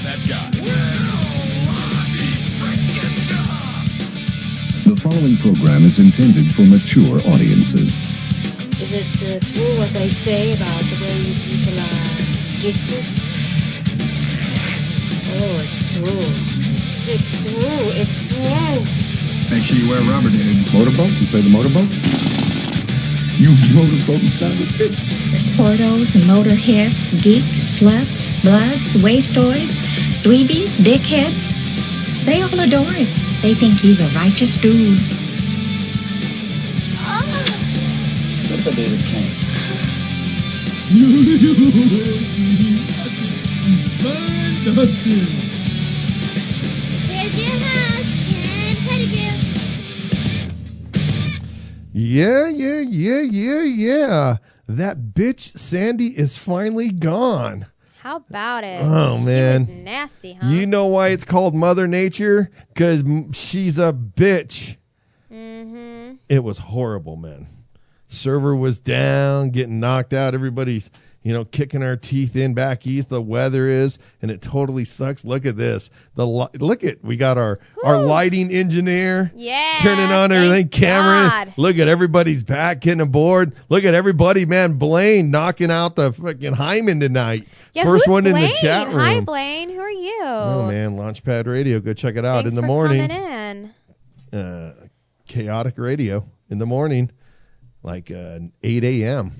that guy. The following program is intended for mature audiences. Is it true what they say about the way you people are gifted? Oh, it's true. It's true. It's true. Make sure you wear rubber, dude. Motorboat? You play the motorboat? You motorboat son of a bitch. There's tortos and motorheads, geeks, sluts, bloods, wastoids, dweebies, dickheads. They all adore him. They think he's a righteous dude. What's the David King? Here's your host, Ken Pettigrew. Yeah. That bitch Sandy is finally gone. How about it? Oh, man. She was nasty, huh? You know why it's called Mother Nature? Because she's a bitch. Mm-hmm. It was horrible, man. Server was down, getting knocked out. Everybody's, kicking our teeth in back east. The weather is, and it totally sucks. Look at this. We got our lighting engineer. Yeah. Turning on everything. Cameron. God. Look at everybody's back getting aboard. Look at everybody, man. Blaine knocking out the fucking Hyman tonight. Yeah, First who's one Blaine? in the chat room. Hi, Blaine. Who are you? Oh, man. Launchpad Radio. Go check it out Thanks in the for morning. Coming in. Chaotic Radio in the morning, like 8 a.m.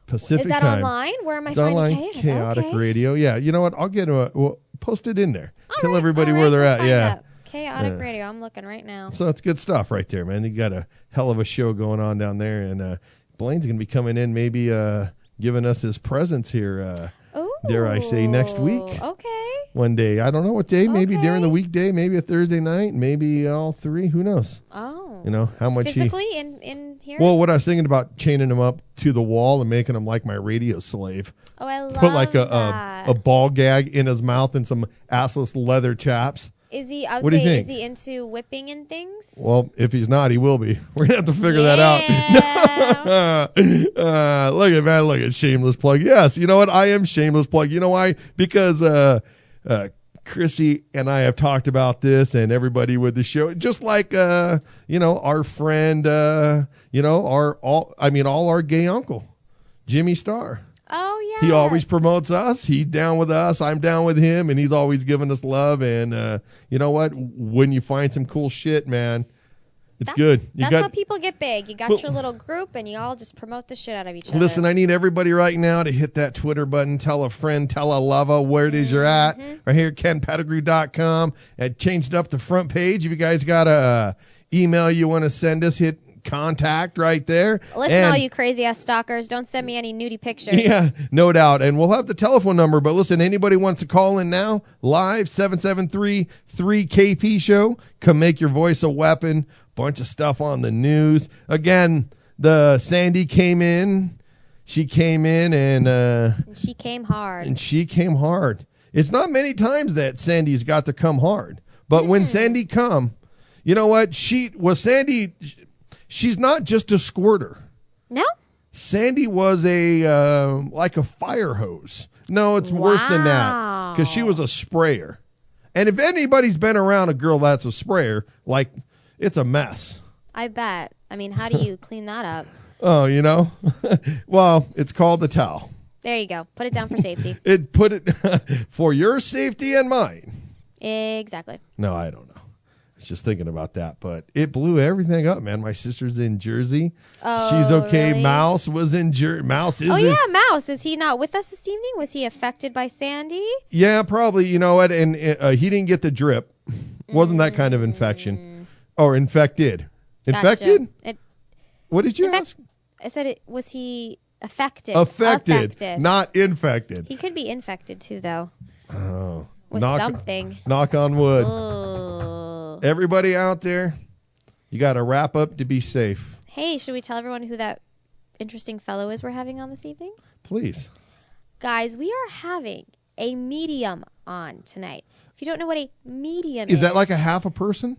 Pacific Is that time. online? Where am I It's finding online. Chaotic Okay. Radio. Yeah, you know what? I'll we'll post it in there. Tell All everybody right, where they're we'll at. find Yeah. that. Chaotic Radio. I'm looking right now. So it's good stuff right there, man. You got a hell of a show going on down there, and Blaine's going to be coming in, maybe giving us his presence here. Dare I say next week? Okay. One day. I don't know what day. Maybe Okay. during the weekday. Maybe a Thursday night. Maybe all three. Who knows? Oh. How much physically in here? Well, what I was thinking about chaining him up to the wall and making him like my radio slave. Oh, I love Put like that. a ball gag in his mouth and some assless leather chaps. Is he? I What would do you say, think? is he into whipping and things? Well, if he's not, he will be. We're gonna have to figure that out. Look at shameless plug. Yes, you know what? I am shameless plug. You know why? Because Chrissy and I have talked about this, and everybody with the show, just like our friend, all our gay uncle, Jimmy Starr. Oh yeah. He always promotes us. He's down with us. I'm down with him, and he's always giving us love. And you know what? When you find some cool shit, man, it's good. That's how people get big. You got your little group, and you all just promote the shit out of each other. Listen, I need everybody right now to hit that Twitter button. Tell a friend, tell a lover where it is you're at. Right here, kenpettigrew.com. And changed up the front page. If you guys got a email you want to send us, hit contact right there. Listen, all you crazy ass stalkers, don't send me any nudie pictures. Yeah, no doubt. And we'll have the telephone number. But listen, anybody wants to call in now, live, 773-3KP show. Come make your voice a weapon. Bunch of stuff on the news. Again, the Sandy came in. She came in and she came hard. It's not many times that Sandy's got to come hard. But when Sandy come, you know what? She's not just a squirter. No? Sandy was like a fire hose. No, it's worse than that. Because she was a sprayer. And if anybody's been around a girl that's a sprayer, like, it's a mess. I bet. I mean, how do you clean that up? Oh, well, it's called the towel. There you go. Put it down for safety. Put it for your safety and mine. Exactly. No, I don't know. I was just thinking about that, but it blew everything up, man. My sister's in Jersey. Oh, she's okay. really? Mouse was in Jersey. Mouse is. Oh yeah, Mouse. Is he not with us this evening? Was he affected by Sandy? Yeah, probably. You know what? And he didn't get the drip. Wasn't that kind of infection? Or infected? Infected? Gotcha. What did you ask? I said, was he affected? Affected, not infected. He could be infected too, though. Oh, with something. Knock on wood. Oh. Everybody out there, you got to wrap up to be safe. Hey, should we tell everyone who that interesting fellow is we're having on this evening? Please. Guys, we are having a medium on tonight. If you don't know what a medium is. Is that like a half a person?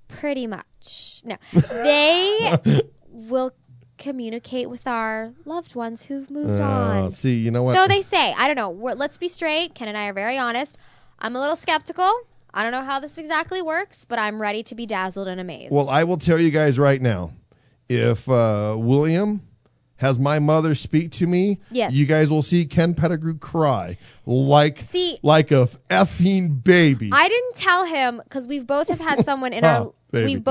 Pretty much. No. They will communicate with our loved ones w'ho've moved on. See, you know what? So they say. I don't know. Let's be straight. Ken and I are very honest. I'm a little skeptical. I don't know how this exactly works, but I'm ready to be dazzled and amazed. Well, I will tell you guys right now, if William has my mother speak to me, Yes. you guys will see Ken Pettigrew cry like See- a effing baby. I didn't tell him because we've both have had someone in Baby.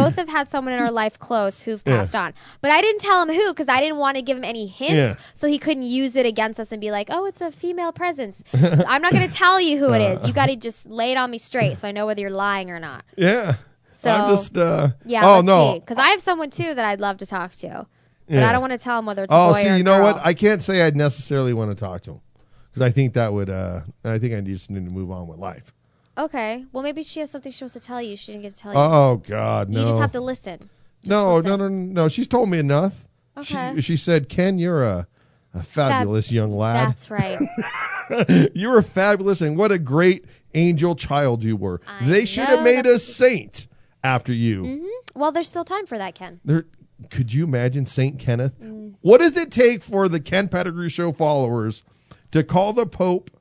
our life close who've passed on. But I didn't tell him who because I didn't want to give him any hints Yeah. so he couldn't use it against us and be like, "Oh, it's a female presence." I'm not going to tell you who it is. You got to just lay it on me straight so I know whether you're lying or not. Yeah. So I'm just yeah. oh no. Because I have someone too that I'd love to talk to, but Yeah. I don't want to tell him whether it's a Oh, boy see, or a you know girl. what? I can't say I'd necessarily want to talk to him because I think that would. I think I just need to move on with life. Okay. Well, maybe she has something she wants to tell you. She didn't get to tell you. Oh God, no. You just have to listen. Just No, listen. no. She's told me enough. Okay. She said, "Ken, you're a fabulous young lad. That's right. You were fabulous, and what a great angel child you were. They should have know, made a that's- saint after you." Well, there's still time for that, Ken. Could you imagine Saint Kenneth? What does it take for the Ken Pettigrew Show followers to call the Pope?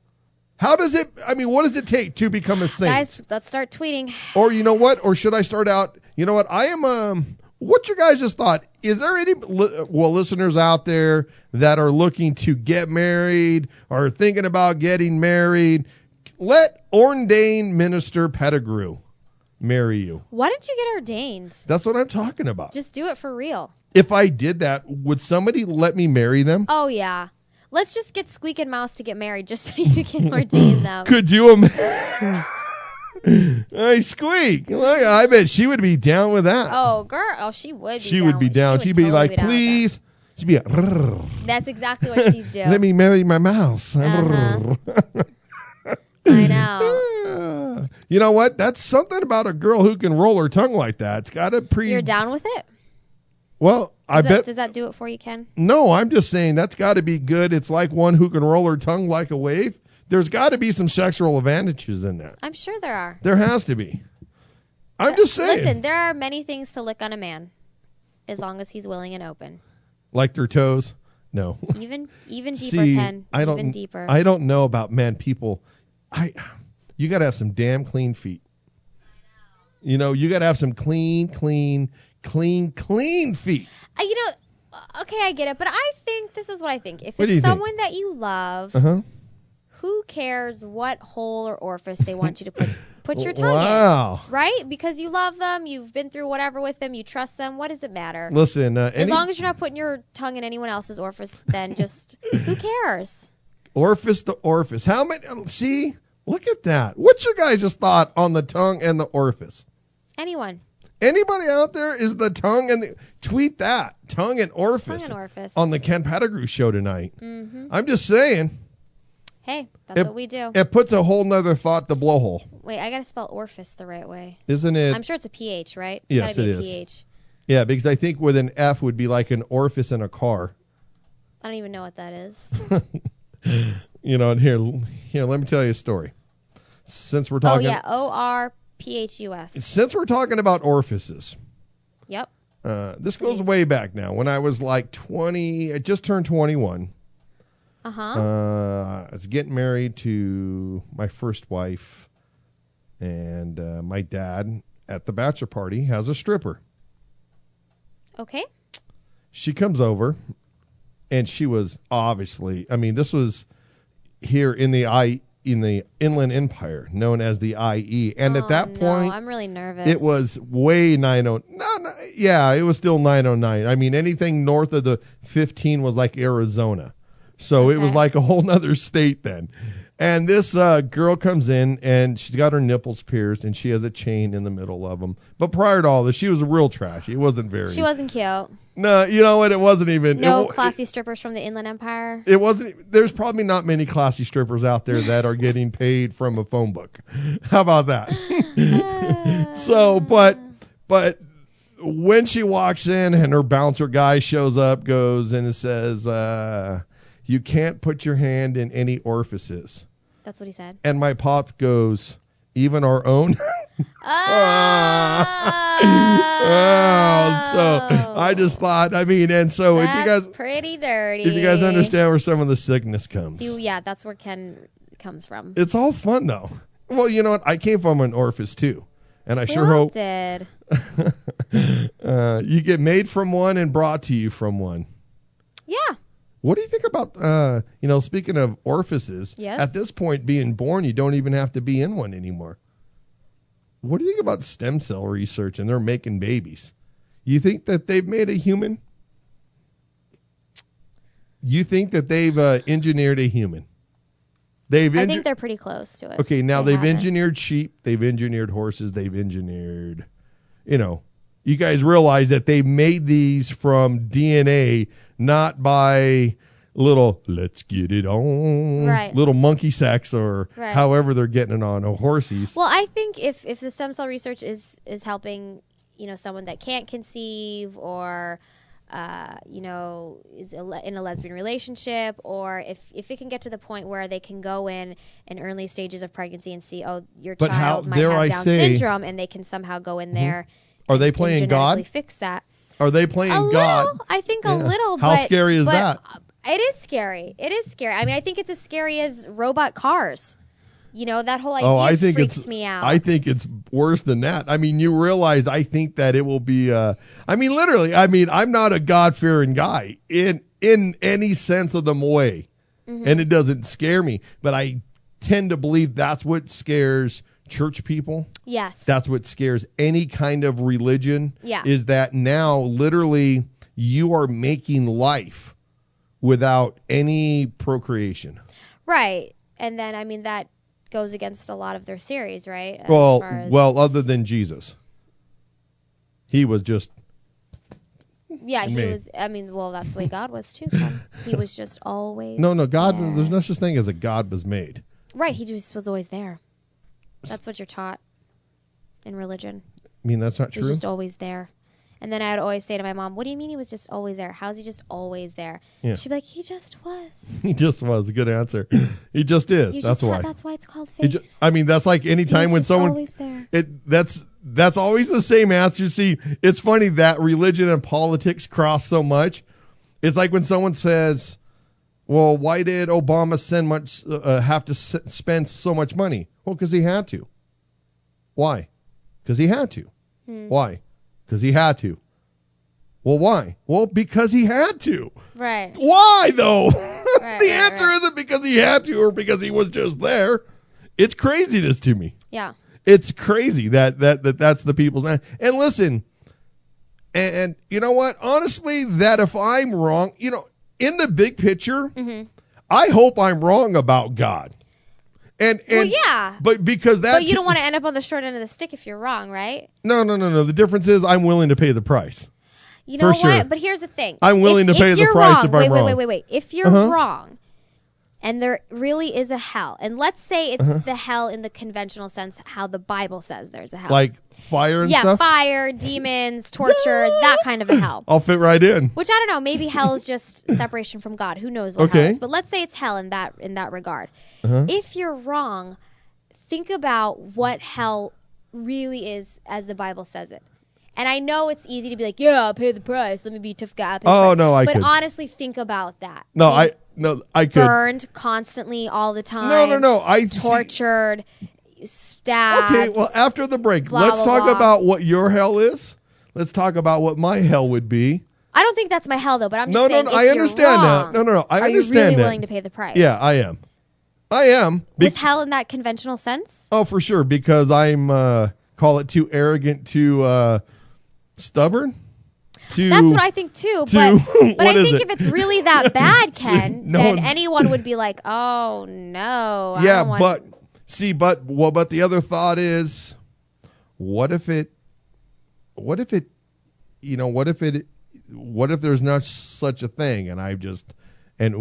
How does it? I mean, what does it take to become a saint? Guys, let's start tweeting. Or you know what? Or should I start out? You know what? I am. What's your guys' thought? Is there any listeners out there that are looking to get married or thinking about getting married? Let ordained minister Pettigrew marry you. Why don't you get ordained? That's what I'm talking about. Just do it for real. If I did that, would somebody let me marry them? Oh, yeah. Let's just get Squeak and Mouse to get married just so you can ordain them. Could you imagine? Hey, Squeak. Look, I bet she would be down with that. Oh, girl. Oh, she would be she down would be with- down. she She'd would be totally like, be down with please. She'd be like, that. That's exactly what she'd do. let me marry my mouse. Uh-huh. I know. You know what? That's something about a girl who can roll her tongue like that. It's got a You're down with it? Well, I bet. Does that do it for you, Ken? No, I'm just saying that's got to be good. It's like one who can roll her tongue like a wave. There's got to be some sexual advantages in that. I'm sure there are. There has to be. I'm just saying. Listen, there are many things to lick on a man as long as he's willing and open. Like their toes? No. Even deeper, See, Ken. I don't, even deeper. I don't know about men. People, you got to have some damn clean feet. You know, you got to have some clean feet. Okay, I get it, but I think this is what I think. If What do you it's think? someone that you love, Uh-huh. who cares what hole or orifice they want you to put your tongue Wow. in? Right? Because you love them, you've been through whatever with them, you trust them. What does it matter? Listen, As long as you're not putting your tongue in anyone else's orifice, then just who cares? orifice to orifice. How many? See, look at that. What's your guys' thought on the tongue and the orifice? Anyone. Anybody out there is the tongue and the tweet that tongue and orifice, Tongue and orifice. on the Ken Pettigrew Show tonight. Mm-hmm. I'm just saying. Hey, that's what we do. It puts a whole nother thought to blowhole, Wait, I got to spell orifice the right way. isn't it? I'm sure it's a PH, right? It's Yes, gotta be it a is. PH. Yeah, because I think with an F would be like an orifice in a car. I don't even know what that is. You know, and here, let me tell you a story. Since we're Oh, talking, yeah. ORPHUS. since we're talking about orifices, Yep. this goes way back now. When I was like 20, I just turned 21. Uh-huh. I was getting married to my first wife, and my dad at the bachelor party has a stripper. Okay. She comes over, and she was obviously, I mean, this was here in the Inland Empire, known as the IE, and at that point, I'm really nervous. it was way 90. No, yeah, it was still 909. I mean, anything north of the 15 was like Arizona. So it was Okay. like a whole nother state then. And this girl comes in, and she's got her nipples pierced, and she has a chain in the middle of them. But prior to all this, she was real trash. It wasn't very. She wasn't cute. No, you know what? It wasn't even. No it, classy strippers from the Inland Empire. It wasn't. There's probably not many classy strippers out there that are getting paid from a phone book. How about that? So, but when she walks in and her bouncer guy shows up, goes and it says, "You can't put your hand in any orifices." That's what he said. And my pop goes, "Even our own." Oh, so I just thought. I mean, and so if you That's guys. pretty dirty. If you guys understand where some of the sickness comes, Yeah, that's where Ken comes from. it's all fun though. Well, you know what? I came from an orifice too, and I We sure all hope did. you get made from one and brought to you from one. Yeah. What do you think about, speaking of orifices, Yes? at this point, being born, you don't even have to be in one anymore. What do you think about stem cell research and they're making babies? You think that they've made a human? You think that they've engineered a human? I think they're pretty close to it. Okay, now They they've haven't. engineered sheep, they've engineered horses, they've engineered, you guys realize that they made these from DNA, not by little, let's get it on, Right. little monkey sacks or Right. however they're getting it on, or horsies. Well, I think if the stem cell research is helping, someone that can't conceive or, is in a lesbian relationship, or if it can get to the point where they can go in early stages of pregnancy and see, oh, your But how child might dare have I Down say- syndrome, and they can somehow go in there. Are they and playing God? genetically fix that. Are they playing A God? little, I think a Yeah. little. How but, scary is but that? It is scary. It is scary. I mean, I think it's as scary as robot cars. That whole idea I think freaks me out. I think it's worse than that. I mean, you realize I think that it will be literally, I'm not a God-fearing guy in any sense of the way. Mm-hmm. And it doesn't scare me, but I tend to believe that's what scares church people. Yes. That's what scares any kind of religion. Yeah. Is that now literally you are making life without any procreation. Right. And then, that goes against a lot of their theories, right? As far as- Well, other than Jesus. He was just yeah, he me. was, that's the way God was too. Ken. He was just always No, God, there. there's no such thing as a God was made. Right, he just was always there. That's what you're taught in religion. I mean, that's not He was true. just always there. And then I would always say to my mom, what do you mean he was just always there? How's he just always there? Yeah. She'd be like, he just was. He just was a good answer. He just is. You That's just why. that's why it's called He faith. that's like any He time was when just someone always there. that's always the same answer. See, it's funny that religion and politics cross so much. It's like when someone says, "Well, why did Obama have to spend so much money?" Well, because he had to. Why? Because he had to. Why? Because he had to. Well, why? Well, because he had to. Right. Why though? Right, The right, answer right. isn't because he had to or because he was just there. It's craziness to me. Yeah. It's crazy that's the people's. And listen, and you know what? Honestly, that if I'm wrong, in the big picture, Mm-hmm. I hope I'm wrong about God. And Well, yeah. but because that, But you don't want to end up on the short end of the stick if you're wrong, right? No. The difference is I'm willing to pay the price. You know For what? sure. But here's the thing. I'm willing to pay the you're price wrong, if I'm wrong. Wait. If you're wrong, and there really is a hell, and let's say it's the hell in the conventional sense, how the Bible says there's a hell. Like fire and yeah, stuff. fire, demons, torture, that kind of a hell. I'll fit right in. Which I don't know. Maybe hell is just separation from God. Who knows what Okay. hell is? But let's say it's hell in that regard. If you're wrong, think about what hell really is as the Bible says it. And I know it's easy to be like, yeah, I'll pay the price. Let me be a tough guy. I'll pay the Oh, price. no, I But could. honestly, think about that. No, Being I could. burned constantly all the time. No. Tortured, stabbed. Okay, well, after the break, Blah, let's blah, talk blah. about what your hell is. Let's talk about what my hell would be. I don't think that's my hell, though, but I'm just No, saying, if I you're understand that. wrong, No, I are you understand really that. willing to pay the price? Yeah, I am. With hell in that conventional sense? Oh, for sure, because I'm, call it too arrogant, too stubborn. That's what I think too. to- But what I is think it? if it's really that bad, Ken, No then one's- anyone would be like, "Oh no." I Yeah, don't want but the other thought is, what if there's not such a thing, and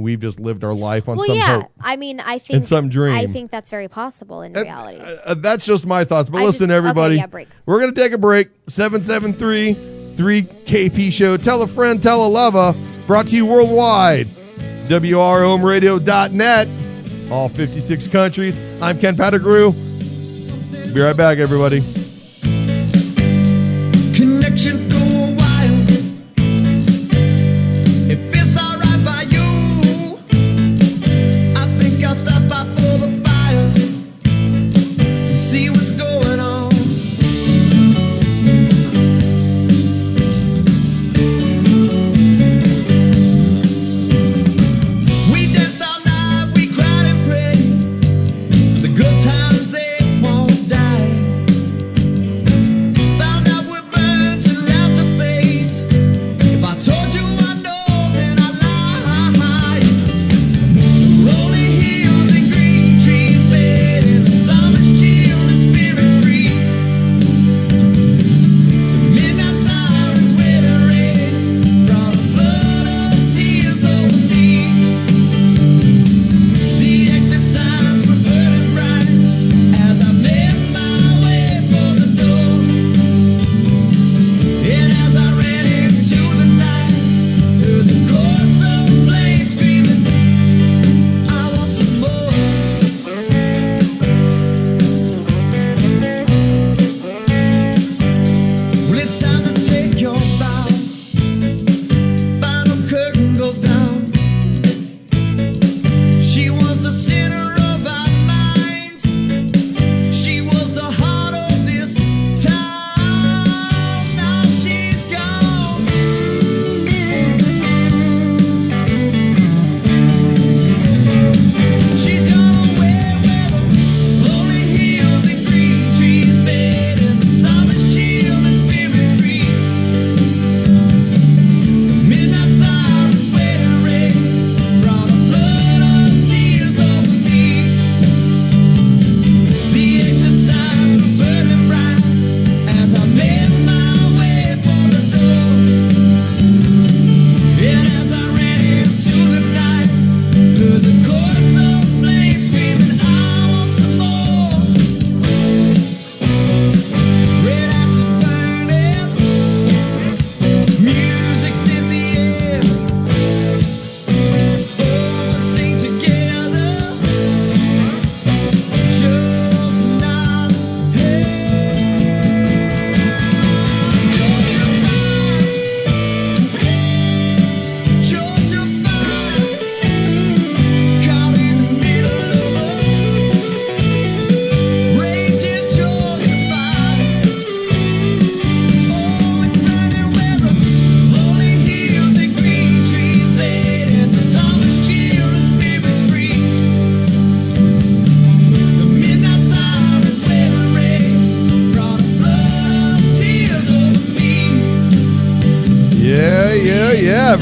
we've just lived our life on Well, some yeah. hope. I mean, I think some dream. I think that's very possible in reality. That's just my thoughts. But I listen, just- everybody, okay, yeah, break. we're going to take a break. 773-3KP Show. Tell a friend, tell a lover. Brought to you worldwide. WROMradio.net. All 56 countries. I'm Ken Pettigrew. Be right back, everybody. Connection go wild. If it's alright by you, I think I'll stop by for the fire.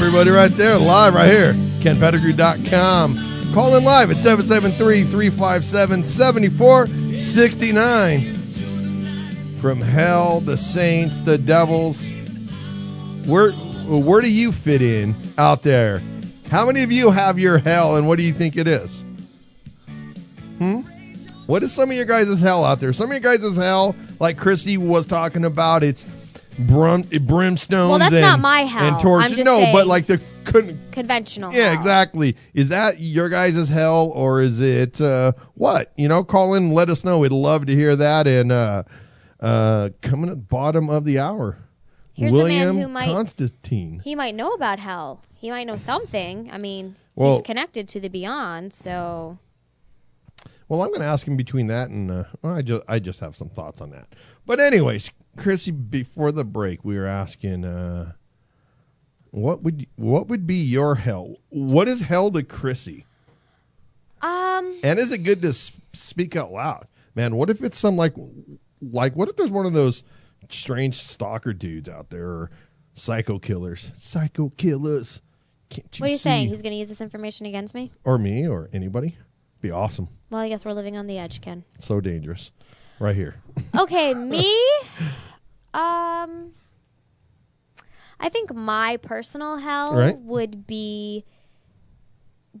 everybody, right there, live right here, KenPettigrew.com. Call in live at 773-357-7469. From hell, the saints, the devils. Where do you fit in out there? How many of you have your hell, and what do you think it is? What is some of your guys' hell out there? Some of your guys' hell, like Chrissy was talking about, it's brimstone. Well, that's not my hell. And torches. I'm just No, saying but like the conventional. Yeah, hell. exactly. Is that your guys' hell, or is it what? Call in and let us know. We'd love to hear that. And coming at the bottom of the hour, Here's William a man who Constantine. He might know about hell. He might know something. I mean, Well- he's connected to the beyond, so... Well, I'm going to ask him between that and I just have some thoughts on that. But anyways, Chrissy, before the break, we were asking, what would be your hell? What is hell to Chrissy? And is it good to speak out loud, man? What if it's some like what if there's one of those strange stalker dudes out there, or psycho killers? Can't you What are you see? saying? He's going to use this information against me? Or me, or anybody? Be awesome. Well, I guess we're living on the edge, Ken. So dangerous, right here. Okay, me? I think my personal hell Right. would be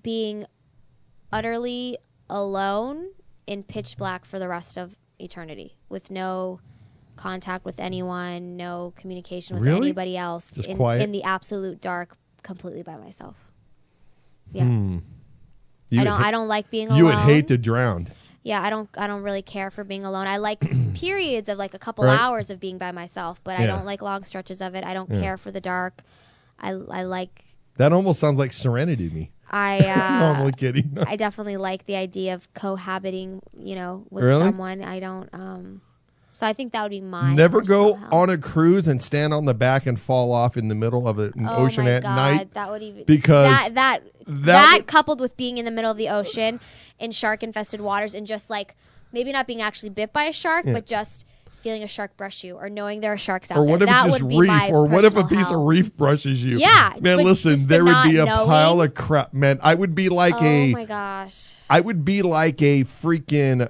being utterly alone in pitch black for the rest of eternity, with no contact with anyone, no communication with Really? anybody else, Just quiet? in the absolute dark, completely by myself. Yeah. You I don't like being alone. You would hate to drown. Yeah, I don't really care for being alone. I like periods of like a couple Right. hours of being by myself, but I Yeah. don't like long stretches of it. I don't care for the dark. I like That almost sounds like Serenity to me. No, I'm only kidding. I definitely like the idea of cohabiting, with Really? someone. I don't so I think that would be my Never personal go hell. on a cruise and stand on the back and fall off in the middle of an Oh ocean my at God, night. that would even because that would- coupled with being in the middle of the ocean in shark infested waters and just like maybe not being actually bit by a shark, but just feeling a shark brush you or knowing there are sharks out Or there. what if That it's just would be reef? my Or what if a personal piece hell. of reef brushes you? Yeah, man. but Listen, just there the would be a not pile knowing. of crap, man. I would be like Oh my gosh. I would be like a freaking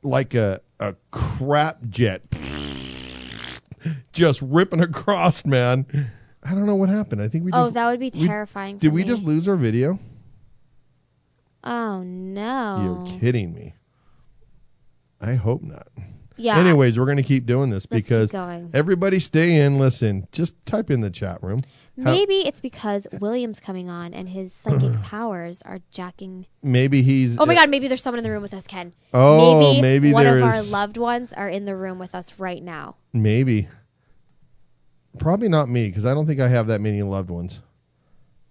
like a crap jet, just ripping across, man. I don't know what happened. I think we just. Oh, that would be terrifying. Did for we me. just lose our video? Oh no. You're kidding me. I hope not. Yeah. Anyways, we're going to keep doing this Let's because keep going. everybody stay in. Listen, just type in the chat room. Maybe it's because William's coming on and his psychic powers are jacking. Maybe he's. Oh my God! Maybe there's someone in the room with us, Ken. Oh, maybe one there of our is- loved ones are in the room with us right now. Maybe. Probably not me because I don't think I have that many loved ones.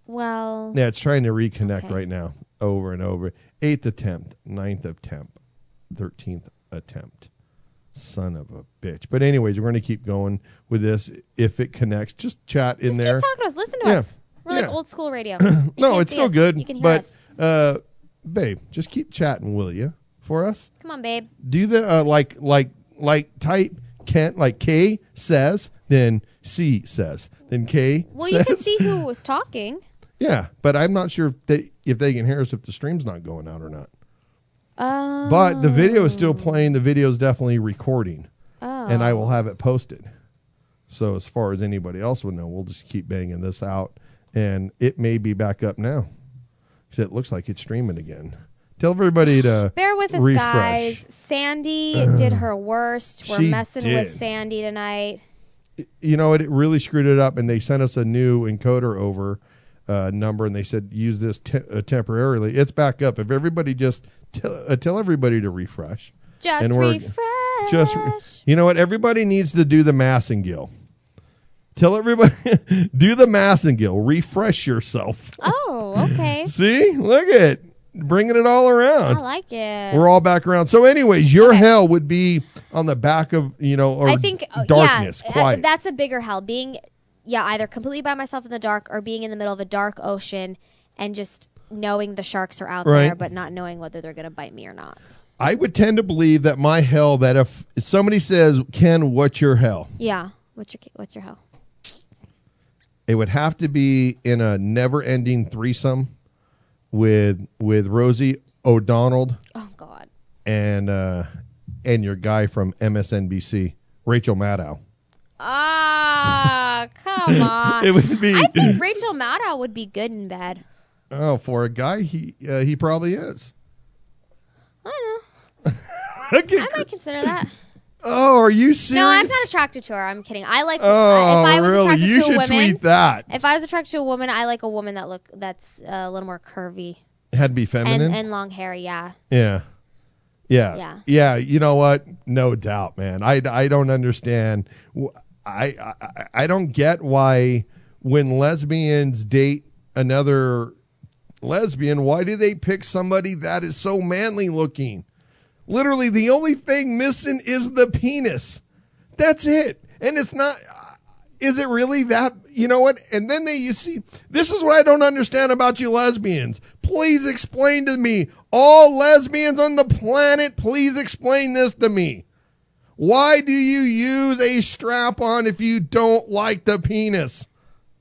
Well, Yeah, it's trying to reconnect Okay. right now over and over. 8th attempt, 9th attempt, 13th attempt. Son of a bitch. But anyways, we're going to keep going with this. If it connects, just chat in just there. keep talking to us. Listen to Yeah. us. We're like Yeah. old school radio. You No, can't it's see still us. good. You can hear But us. babe, just keep chatting, will you, for us? Come on, babe. Do the like type Kent, like K says, then C says, then K Well, says. you can see who was talking. Yeah, but I'm not sure if they can hear us if the stream's not going out or not. Oh. But the video is still playing. The video is definitely recording, Oh. and I will have it posted. So as far as anybody else would know, we'll just keep banging this out, and it may be back up now. 'Cause it looks like it's streaming again. Tell everybody to Bear with us, refresh. guys. Sandy did her worst. We're She messing did. with Sandy tonight. You know, it really screwed it up, and they sent us a new encoder over number, and they said use this temporarily. It's back up. If everybody just tell everybody to refresh. Just And we're- refresh. You know what? Everybody needs to do the Massengill. Tell everybody, do the Massengill. Refresh yourself. Oh, okay. See? Look at it. Bringing it all around. I like it. We're all back around. So anyways, your Okay. hell would be on the back of, or I think darkness, yeah, quiet. that's a bigger hell. Being either completely by myself in the dark or being in the middle of a dark ocean and just knowing the sharks are out Right. there but not knowing whether they're going to bite me or not. I would tend to believe that my hell, that if somebody says, Ken, what's your hell? Yeah. What's your hell? It would have to be in a never-ending threesome with Rosie O'Donnell Oh God. and your guy from MSNBC, Rachel Maddow. Ah, come on. It would be. I think Rachel Maddow would be good in bed. Oh, for a guy, he probably is. I don't know. Okay. I might consider that. Oh, are you serious? No, I'm not attracted to her. I'm kidding. I like. Oh, if I was really? attracted You to a should woman, tweet that. If I was attracted to a woman, I like a woman that's a little more curvy It had to be feminine. and long hair. Yeah. Yeah. You know what? No doubt, man. I don't understand. I don't get why when lesbians date another lesbian, why do they pick somebody that is so manly looking? Literally, the only thing missing is the penis. That's it. And it's not. Is it really that? You know what? And then you see, this is what I don't understand about you lesbians. Please explain to me. All lesbians on the planet, please explain this to me. Why do you use a strap-on if you don't like the penis?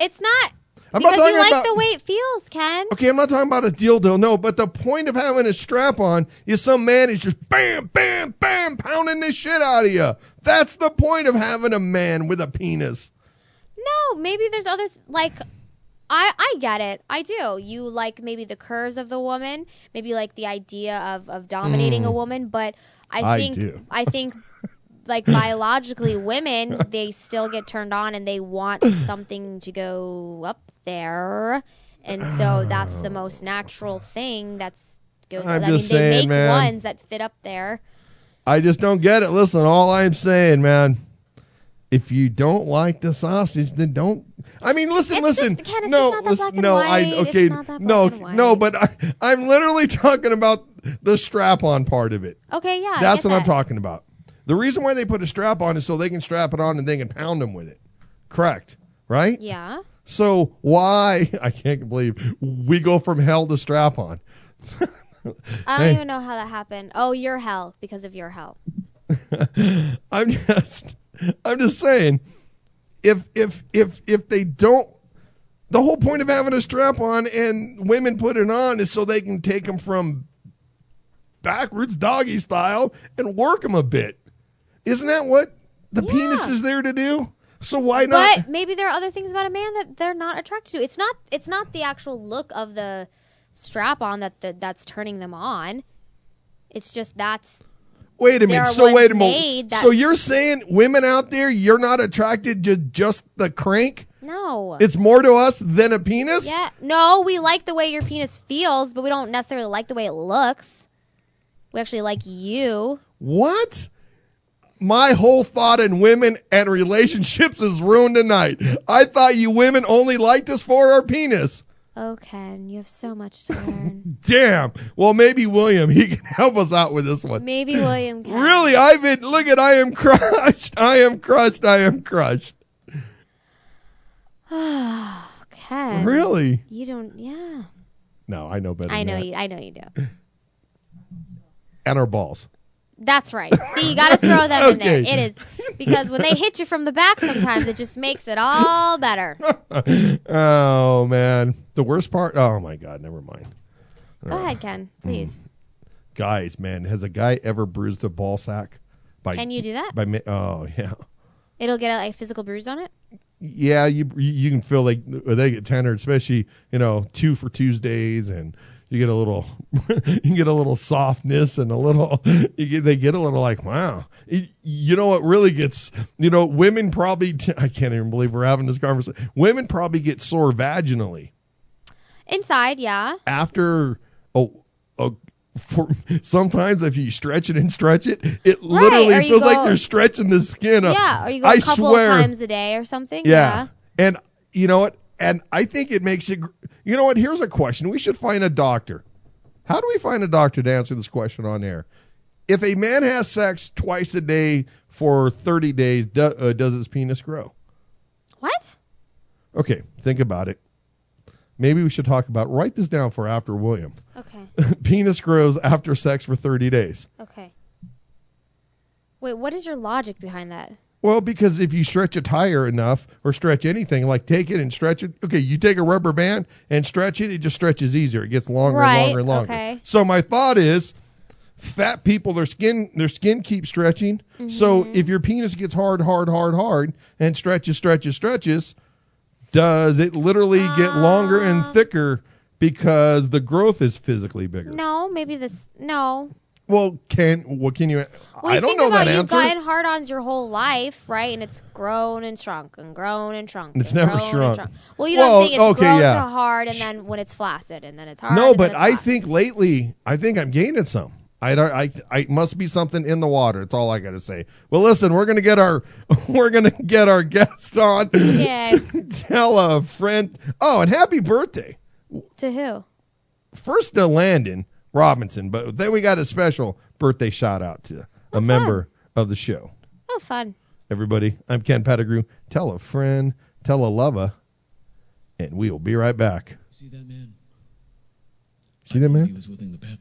It's not. I'm not Because talking you like about- the way it feels, Ken. Okay, I'm not talking about a dildo, no, but the point of having a strap-on is some man is just bam, bam, bam, pounding the shit out of you. That's the point of having a man with a penis. No, maybe there's other I get it. I do. You like maybe the curves of the woman, maybe like the idea of dominating a woman, but I think like biologically women, they still get turned on and they want something to go up there. And so that's the most natural thing goes I'm I mean just they saying, make man. ones that fit up there. I just don't get it. Listen, all I'm saying, man, if you don't like the sausage, then don't. I mean, listen. Ken, it's just not that black and no, white. okay, It's not that black and white. no, but I'm literally talking about the strap-on part of it. Okay, yeah. That's what I'm talking about. The reason why they put a strap on is so they can strap it on and they can pound them with it. Correct, right? Yeah. So why? I can't believe we go from hell to strap-on. I don't even know how that happened. Oh, your hell because of your hell. I'm just saying, if they don't, the whole point of having a strap on and women put it on is so they can take them from backwards doggy style and work them a bit. Isn't that what the penis is there to do? So why not? But maybe there are other things about a man that they're not attracted to. It's not the actual look of the strap on that's turning them on. It's just Wait a minute. So wait a moment. that- So you're saying women out there, you're not attracted to just the crank? No. It's more to us than a penis? Yeah. No, we like the way your penis feels, but we don't necessarily like the way it looks. We actually like you. What? My whole thought in women and relationships is ruined tonight. I thought you women only liked us for our penis. Oh, Ken, you have so much to learn. Damn. Well, maybe William, he can help us out with this one. Maybe William can. Really, I am crushed. I am crushed. I am crushed. Ken. Really? You don't, yeah. No, I know better I than know that. you. I know you do. And our balls. That's right. See, you got to throw them in there. Okay. It is because when they hit you from the back, sometimes it just makes it all better. Oh, man. The worst part? Oh, my God. Never mind. Go ahead, Ken. Please. Guys, man, has a guy ever bruised a ball sack? Can you do that? Oh, yeah. It'll get a physical bruise on it. Yeah, you can feel like they get tendered, especially 2 for Tuesdays, and you get a little softness and they get a little like, wow. You know what really gets women probably I can't even believe we're having this conversation. Women probably get sore vaginally Inside, yeah. after for sometimes if you stretch it, it literally or you feels like go- you're stretching the skin up. Yeah, or you go I a couple swear. of times a day or something. Yeah. And you know what? And I think it makes it, you know what? Here's a question. We should find a doctor. How do we find a doctor to answer this question on air? If a man has sex twice a day for 30 days, does his penis grow? What? Okay, think about it. Maybe we should talk about, write this down for after William. Okay. Penis grows after sex for 30 days. Okay. Wait, what is your logic behind that? Well, because if you stretch a tire enough or stretch anything, like take it and stretch it. Okay, you take a rubber band and stretch it, it just stretches easier. It gets longer and longer and longer. Okay. So my thought is fat people, their skin keeps stretching. So if your penis gets hard, and stretches, does it literally get longer and thicker because the growth is physically bigger? No, maybe this. No. Well, can you? Well, I don't know that answer. You've gotten hard-ons your whole life, right? And it's grown and shrunk and grown and shrunk. It's never shrunk. Well, you don't think it's grown yeah. to hard, and then when it's flaccid, and then it's hard. No, and but then I it's think lately, I'm gaining some. I must be something in the water. That's all I got to say. Well, listen, we're gonna get our guest on. Yeah. To tell a friend. Oh, and happy birthday To who? first to Landon Robinson, but then we got a special birthday shout out to a member of the show. Oh, fun. Everybody, I'm Ken Pettigrew. Tell a friend, tell a lover, and we will be right back. See that man? See that man? He was wielding the pep.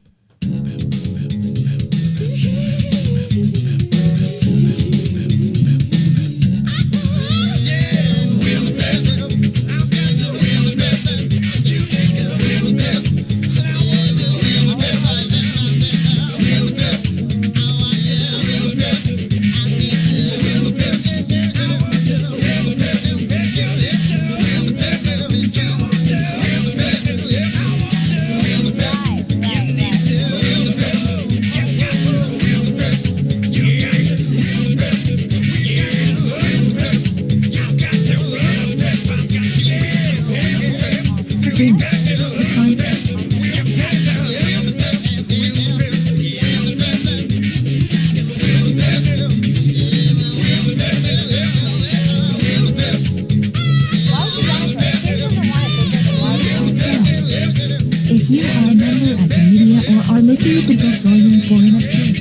If you are a member of the media or are looking to book volume for an appearance,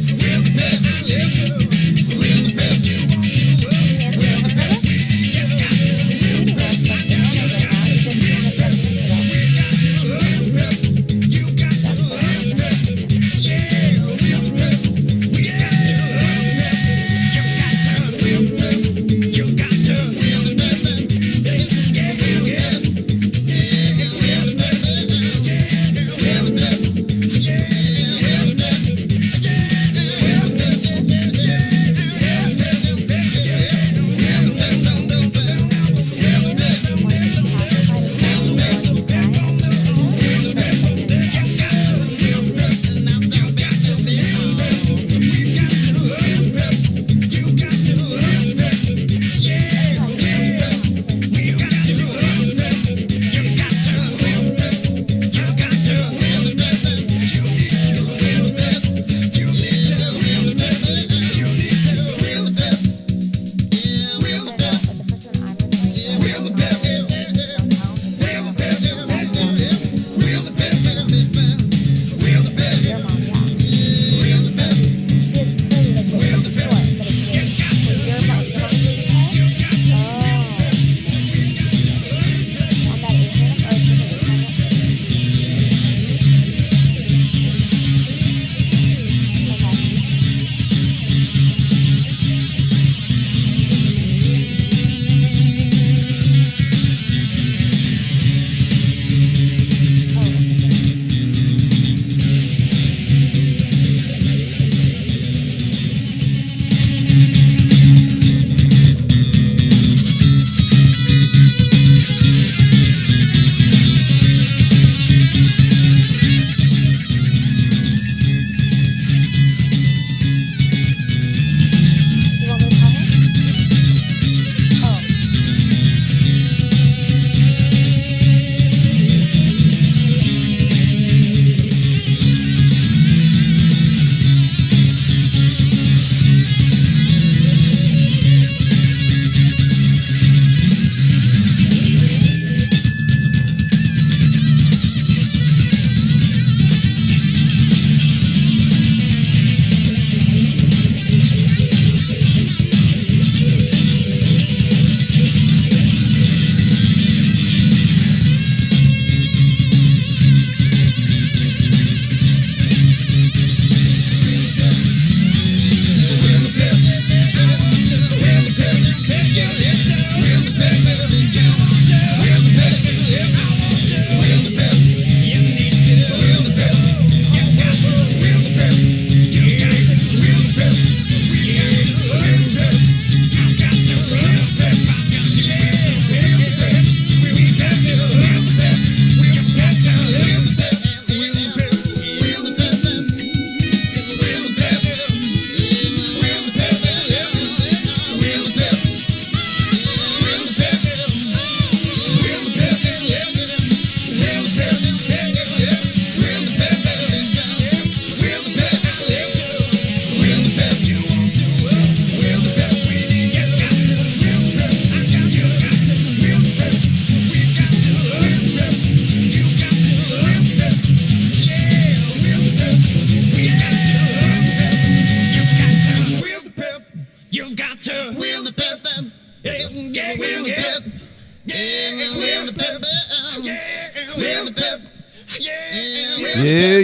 Yeah,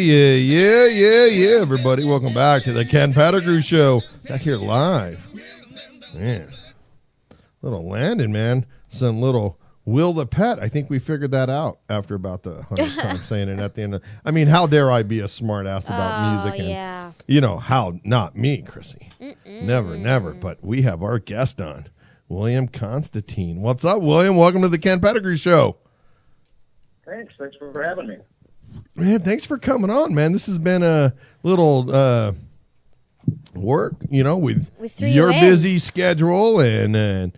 everybody. Welcome back to the Ken Pettigrew Show. Back here live. Man. Little Landon, man. Some little Will the Pet. I think we figured that out after about the 100th time saying it at the end of. I mean, how dare I be a smart ass about music? And, yeah. you know, how not me, Chrissy. Never. But we have our guest on, William Constantine. What's up, William? Welcome to the Ken Pettigrew Show. Thanks for having me. Man, thanks for coming on, man. This has been a little work, you know, with your busy schedule and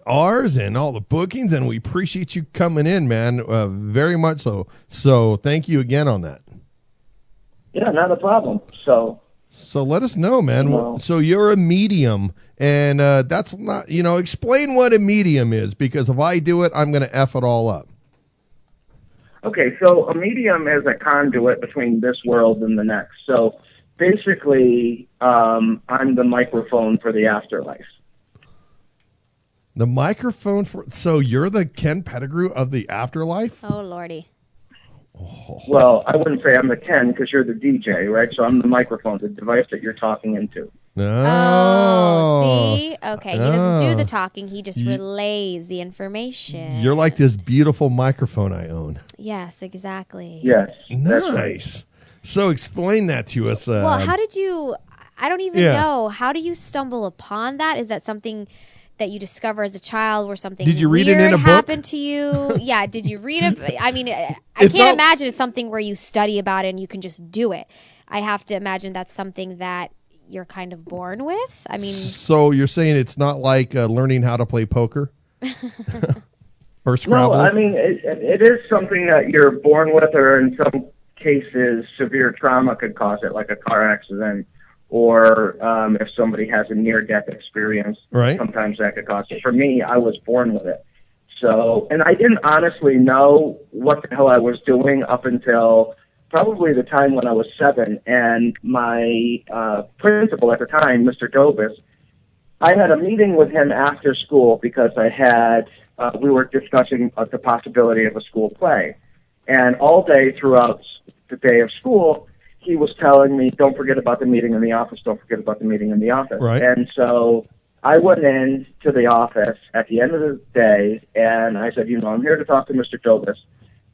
ours and all the bookings, and we appreciate you coming in, man, very much so. So thank you again on that. Yeah, not a problem. So let us know, man. Well, so you're a medium, and that's not, you know, explain what a medium is, because if I do it, I'm going to F it all up. okay, so a medium is a conduit between this world and the next. So basically, I'm the microphone for the afterlife. The microphone for, so you're the Ken Pettigrew of the afterlife? Oh, Lordy. Oh. Well, I wouldn't say I'm the Ken because you're the DJ, right? So I'm the microphone, the device that you're talking into. Oh, see? Okay, he doesn't do the talking. He just relays the information. You're like this beautiful microphone I own. Yes, exactly. Yes. That's Nice. right. So explain that to us. Well, how did you, I don't even know, how do you stumble upon that? Is that something that you discover as a child, where something Did you read weird it in a book? happened to you? Yeah, did you read it? I mean, I can't imagine it's something where you study about it and you can just do it. I have to imagine that's something that you're kind of born with. I mean, so you're saying it's not like learning how to play poker or Scrabble? No, I mean, it is something that you're born with, or in some cases, severe trauma could cause it, like a car accident, or if somebody has a near-death experience, right. Sometimes that could cause it. For me, I was born with it. So, and I didn't honestly know what the hell I was doing up until probably the time when I was 7, and my principal at the time, Mr. Dobis, I had a meeting with him after school because I had, we were discussing the possibility of a school play. And all day throughout the day of school, he was telling me, don't forget about the meeting in the office, don't forget about the meeting in the office. Right. And so I went in to the office at the end of the day, and I said, I'm here to talk to Mr. Dobis.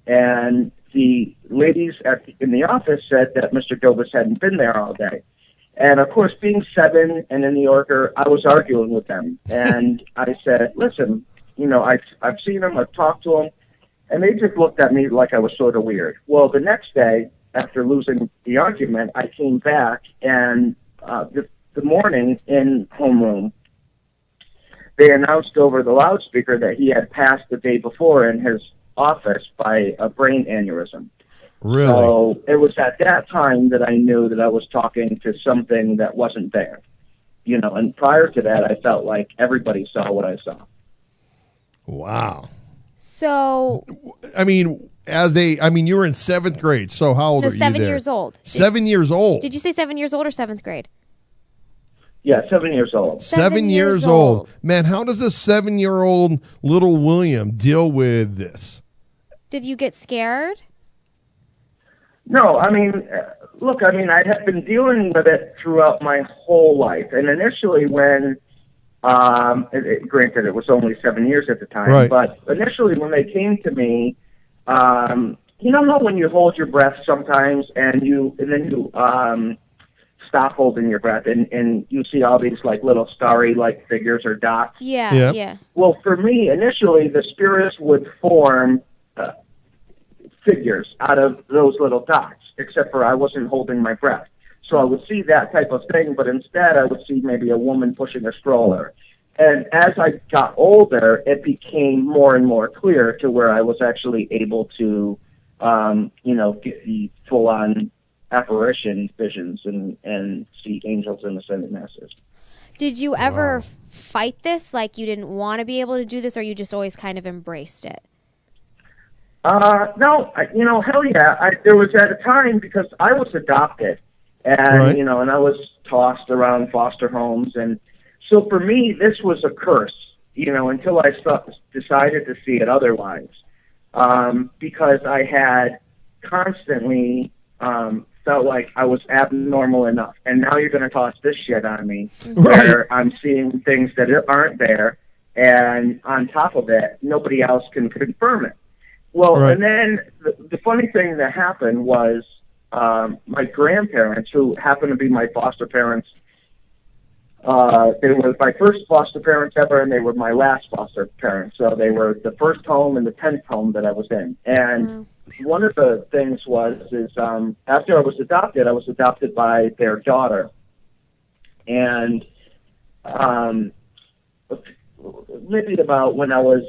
And the ladies in the office said that Mr. Dobis hadn't been there all day. And, of course, being 7 and a New Yorker, I was arguing with them. And I said, listen, I've seen him, I've talked to him, and they just looked at me like I was sort of weird. Well, the next day, after losing the argument, I came back, and the morning in homeroom, they announced over the loudspeaker that he had passed the day before in his office by a brain aneurysm. Really? So it was at that time that I knew that I was talking to something that wasn't there. And prior to that, I felt like everybody saw what I saw. Wow. so I mean, you were in 7th grade. So how old are you 7 there? years old. 7 years old. Did you say 7 years old or 7th grade? Yeah, 7 years old. 7 years old. Man, how does a 7-year-old little William deal with this? Did you get scared? No, I had been dealing with it throughout my whole life. And initially when, granted it was only 7 years at the time, right. But initially when they came to me, you know how when you hold your breath sometimes and then you stop holding your breath and you see all these like little starry like figures or dots? Yeah. Well, for me, initially the spirits would form figures out of those little dots, except for I wasn't holding my breath. So I would see that type of thing, but instead I would see maybe a woman pushing a stroller. And as I got older, it became more and more clear to where I was actually able to, get the full-on apparition visions and see angels in ascended masters. Did you ever fight this? Like you didn't want to be able to do this, or you just always kind of embraced it? No, hell yeah. There was at a time because I was adopted, and right. and I was tossed around foster homes, and so for me this was a curse, until I decided to see it otherwise, because I had constantly felt like I was abnormal enough. And now you're going to toss this shit on me where I'm seeing things that aren't there. And on top of it, nobody else can confirm it. Well, and then the funny thing that happened was my grandparents, who happened to be my foster parents, they were my first foster parents ever, and they were my last foster parents. So they were the first home and the 10th home that I was in. And one of the things is after I was adopted by their daughter. And maybe about when I was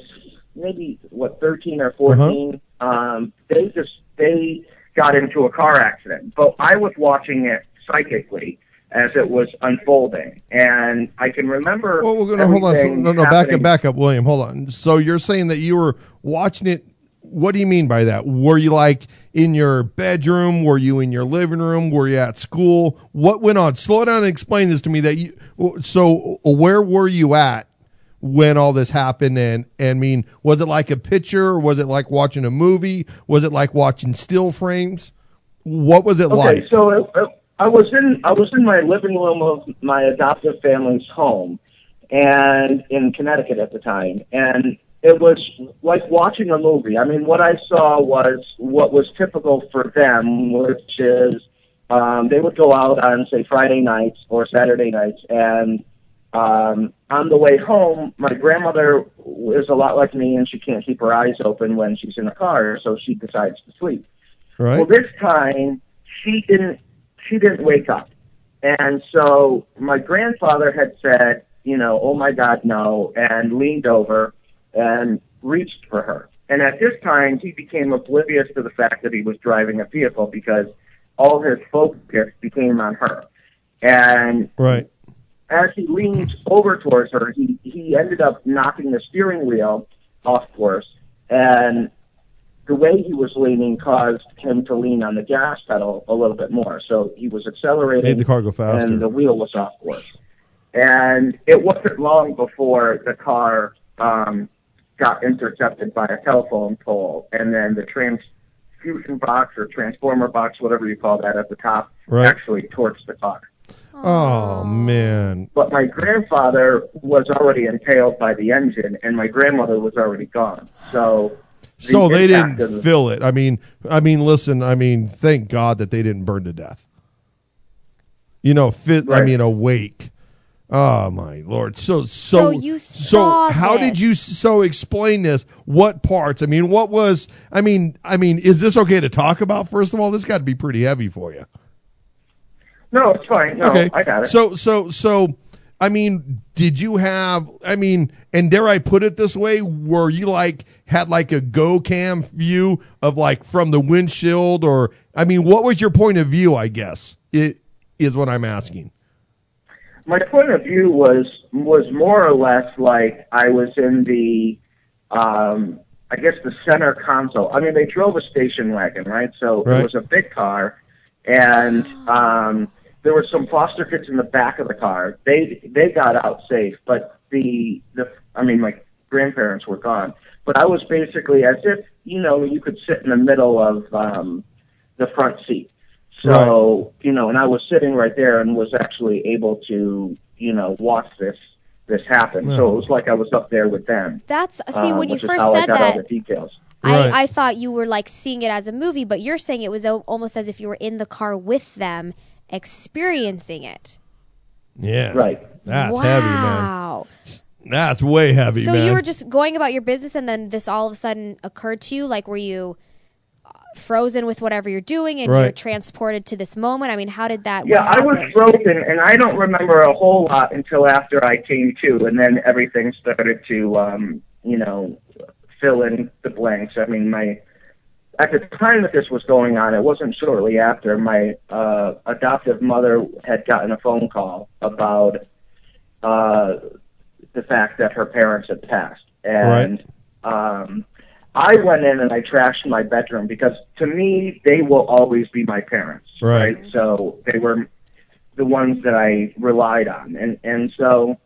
13 or 14, they got into a car accident. But I was watching it psychically as it was unfolding, and I can remember. Well, we're gonna hold on. No, back up, William. Hold on. So you're saying that you were watching it. What do you mean by that? Were you like in your bedroom? Were you in your living room? Were you at school? What went on? Slow down and explain this to me. So where were you at when all this happened? And I mean, was it like a picture? Or was it like watching a movie? Was it like watching still frames? What was it like? So I was in my living room of my adoptive family's home, and in Connecticut at the time, and it was like watching a movie. I mean, what I saw was what was typical for them, which is they would go out on, say, Friday nights or Saturday nights, and on the way home, my grandmother is a lot like me, and she can't keep her eyes open when she's in the car, so she decides to sleep. Right. Well, this time she didn't wake up, and so my grandfather had said, "Oh my God, no," and leaned over and reached for her. And at this time, he became oblivious to the fact that he was driving a vehicle because all his focus became on her. And as he leaned over towards her, he ended up knocking the steering wheel off course, and the way he was leaning caused him to lean on the gas pedal a little bit more. So he was accelerating, made the car go faster, and the wheel was off course. And it wasn't long before the car got intercepted by a telephone pole, and then the transfusion box or transformer box, whatever you call that, at the top, actually torched the car. Oh, man. But my grandfather was already impaled by the engine, and my grandmother was already gone. So they didn't feel it. I mean, listen, thank God that they didn't burn to death. I mean, awake. Oh my Lord! So you saw how did you explain this? What parts? I mean, what was? I mean, is this okay to talk about? First of all, this got to be pretty heavy for you. No, it's fine. No, okay. I got it. So, I mean, did you have? I mean, and dare I put it this way? Were you had a go cam view of from the windshield, or I mean, what was your point of view? I guess it is what I'm asking. My point of view was more or less like I was in the, I guess the center console. I mean, they drove a station wagon, right? So it was a big car, and there were some foster kids in the back of the car. They got out safe, but my grandparents were gone. But I was basically as if you could sit in the middle of the front seat. So, and I was sitting right there and was actually able to, watch this happen. So it was like I was up there with them. That's, when you first said that, all the details. I thought you were seeing it as a movie, but you're saying it was almost as if you were in the car with them, experiencing it. Yeah. Right. That's heavy, man. That's way heavy, man. So you were just going about your business, and then this all of a sudden occurred to you? Were you frozen with whatever you're doing and you're transported to this moment? I mean, how did that Yeah, I was frozen, and I don't remember a whole lot until after I came to, and then everything started to, fill in the blanks. I mean, at the time that this was going on, it wasn't shortly after, my adoptive mother had gotten a phone call about the fact that her parents had passed. And I went in and I trashed my bedroom because, to me, they will always be my parents, right? So they were the ones that I relied on. And so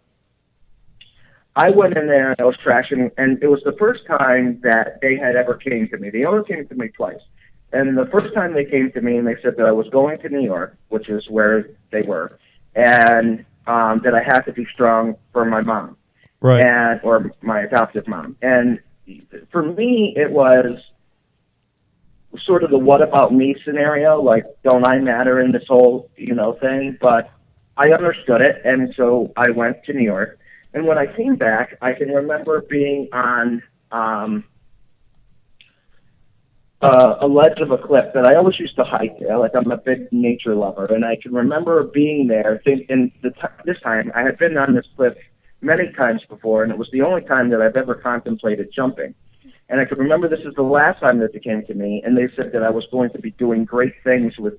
I went in there and I was trashing, and it was the first time that they had ever came to me. They only came to me twice. And the first time they came to me and they said that I was going to New York, which is where they were, and that I had to be strong for my mom, Right. or my adoptive mom. And for me, it was sort of the what about me scenario, like, don't I matter in this whole, thing? But I understood it, and so I went to New York. And when I came back, I can remember being on a ledge of a cliff that I always used to hike there. Like, I'm a big nature lover, and I can remember being there. This time, I had been on this cliff many times before, and it was the only time that I've ever contemplated jumping. And I could remember this is the last time that they came to me, and they said that I was going to be doing great things with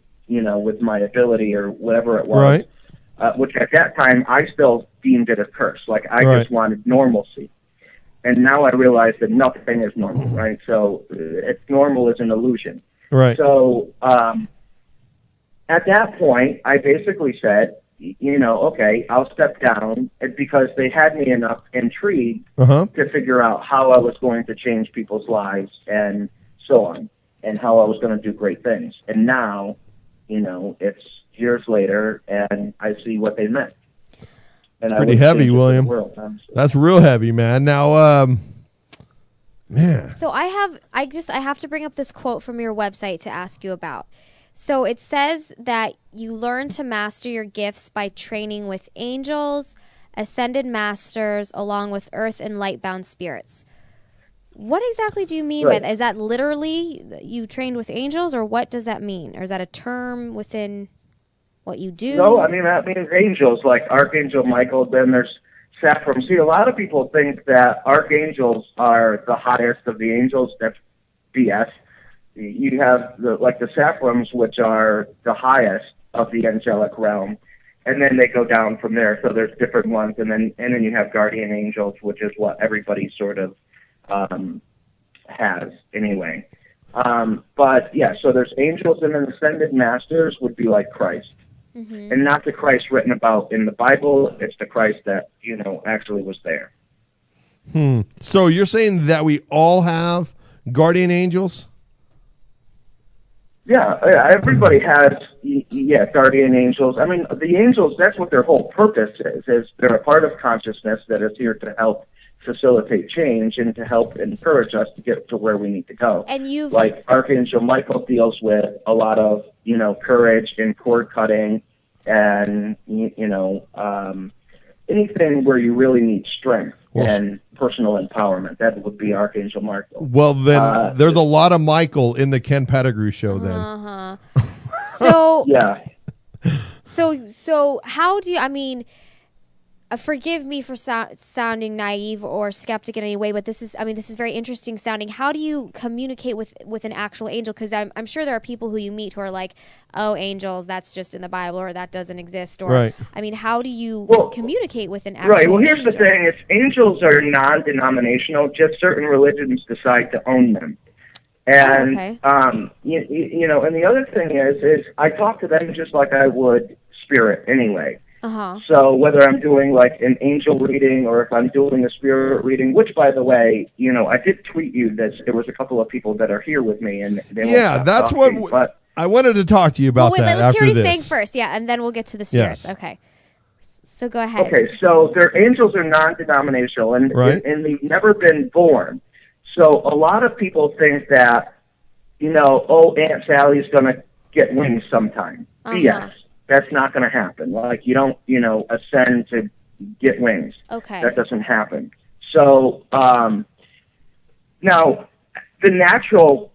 my ability or whatever it was. Right. Which at that time, I still deemed it a curse. Like, I just wanted normalcy. And now I realize that nothing is normal, right? So it's normal is an illusion. Right. So at that point, I basically said, okay, I'll step down, because they had me enough intrigued to figure out how I was going to change people's lives and so on, and how I was going to do great things. And now, it's years later, and I see what they meant. And pretty heavy, William. That's real heavy, man. Now, man. So I have to bring up this quote from your website to ask you about. So it says that you learn to master your gifts by training with angels, ascended masters, along with earth and light-bound spirits. What exactly do you mean by that? Is that literally you trained with angels, or what does that mean? Or is that a term within what you do? No, I mean, that means angels, like Archangel Michael. Then there's Saffron. See, a lot of people think that archangels are the highest of the angels. That's BS. You have the Saphrams, which are the highest of the angelic realm, and then they go down from there. So there's different ones, and then you have guardian angels, which is what everybody sort of has anyway. But yeah, so there's angels, and then ascended masters would be like Christ, and not the Christ written about in the Bible. It's the Christ that actually was there. So you're saying that we all have guardian angels? Yeah, everybody has, guardian angels. I mean, the angels, that's what their whole purpose is they're a part of consciousness that is here to help facilitate change and to help encourage us to get to where we need to go. And like Archangel Michael deals with a lot of, courage and cord cutting and, anything where you really need strength and personal empowerment. That would be Archangel Michael. Well, then there's a lot of Michael in the Ken Pettigrew Show then. So, yeah. So how do you, I mean, forgive me for sounding naive or skeptic in any way, but this is very interesting sounding. How do you communicate with an actual angel? Because I'm sure there are people who you meet who are like, oh, angels, that's just in the Bible, or that doesn't exist. Or, right. I mean, how do you communicate with an actual angel? Right, well, here's angel? the thing. Is angels are non-denominational. Just certain religions decide to own them. And, and the other thing is I talk to them just like I would spirit anyway. So whether I'm doing like an angel reading or if I'm doing a spirit reading, which by the way, I did tweet you that there was a couple of people that are here with me, and they that's what but I wanted to talk to you about. Let's after hear what he's this. saying first, and then we'll get to the spirits. Yes. Okay. So go ahead. Okay, so their angels are non-denominational, and they've never been born. So a lot of people think that, Aunt Sally's going to get wings sometime. BS. That's not going to happen. Like, you don't, ascend to get wings. Okay. That doesn't happen. So, now, the natural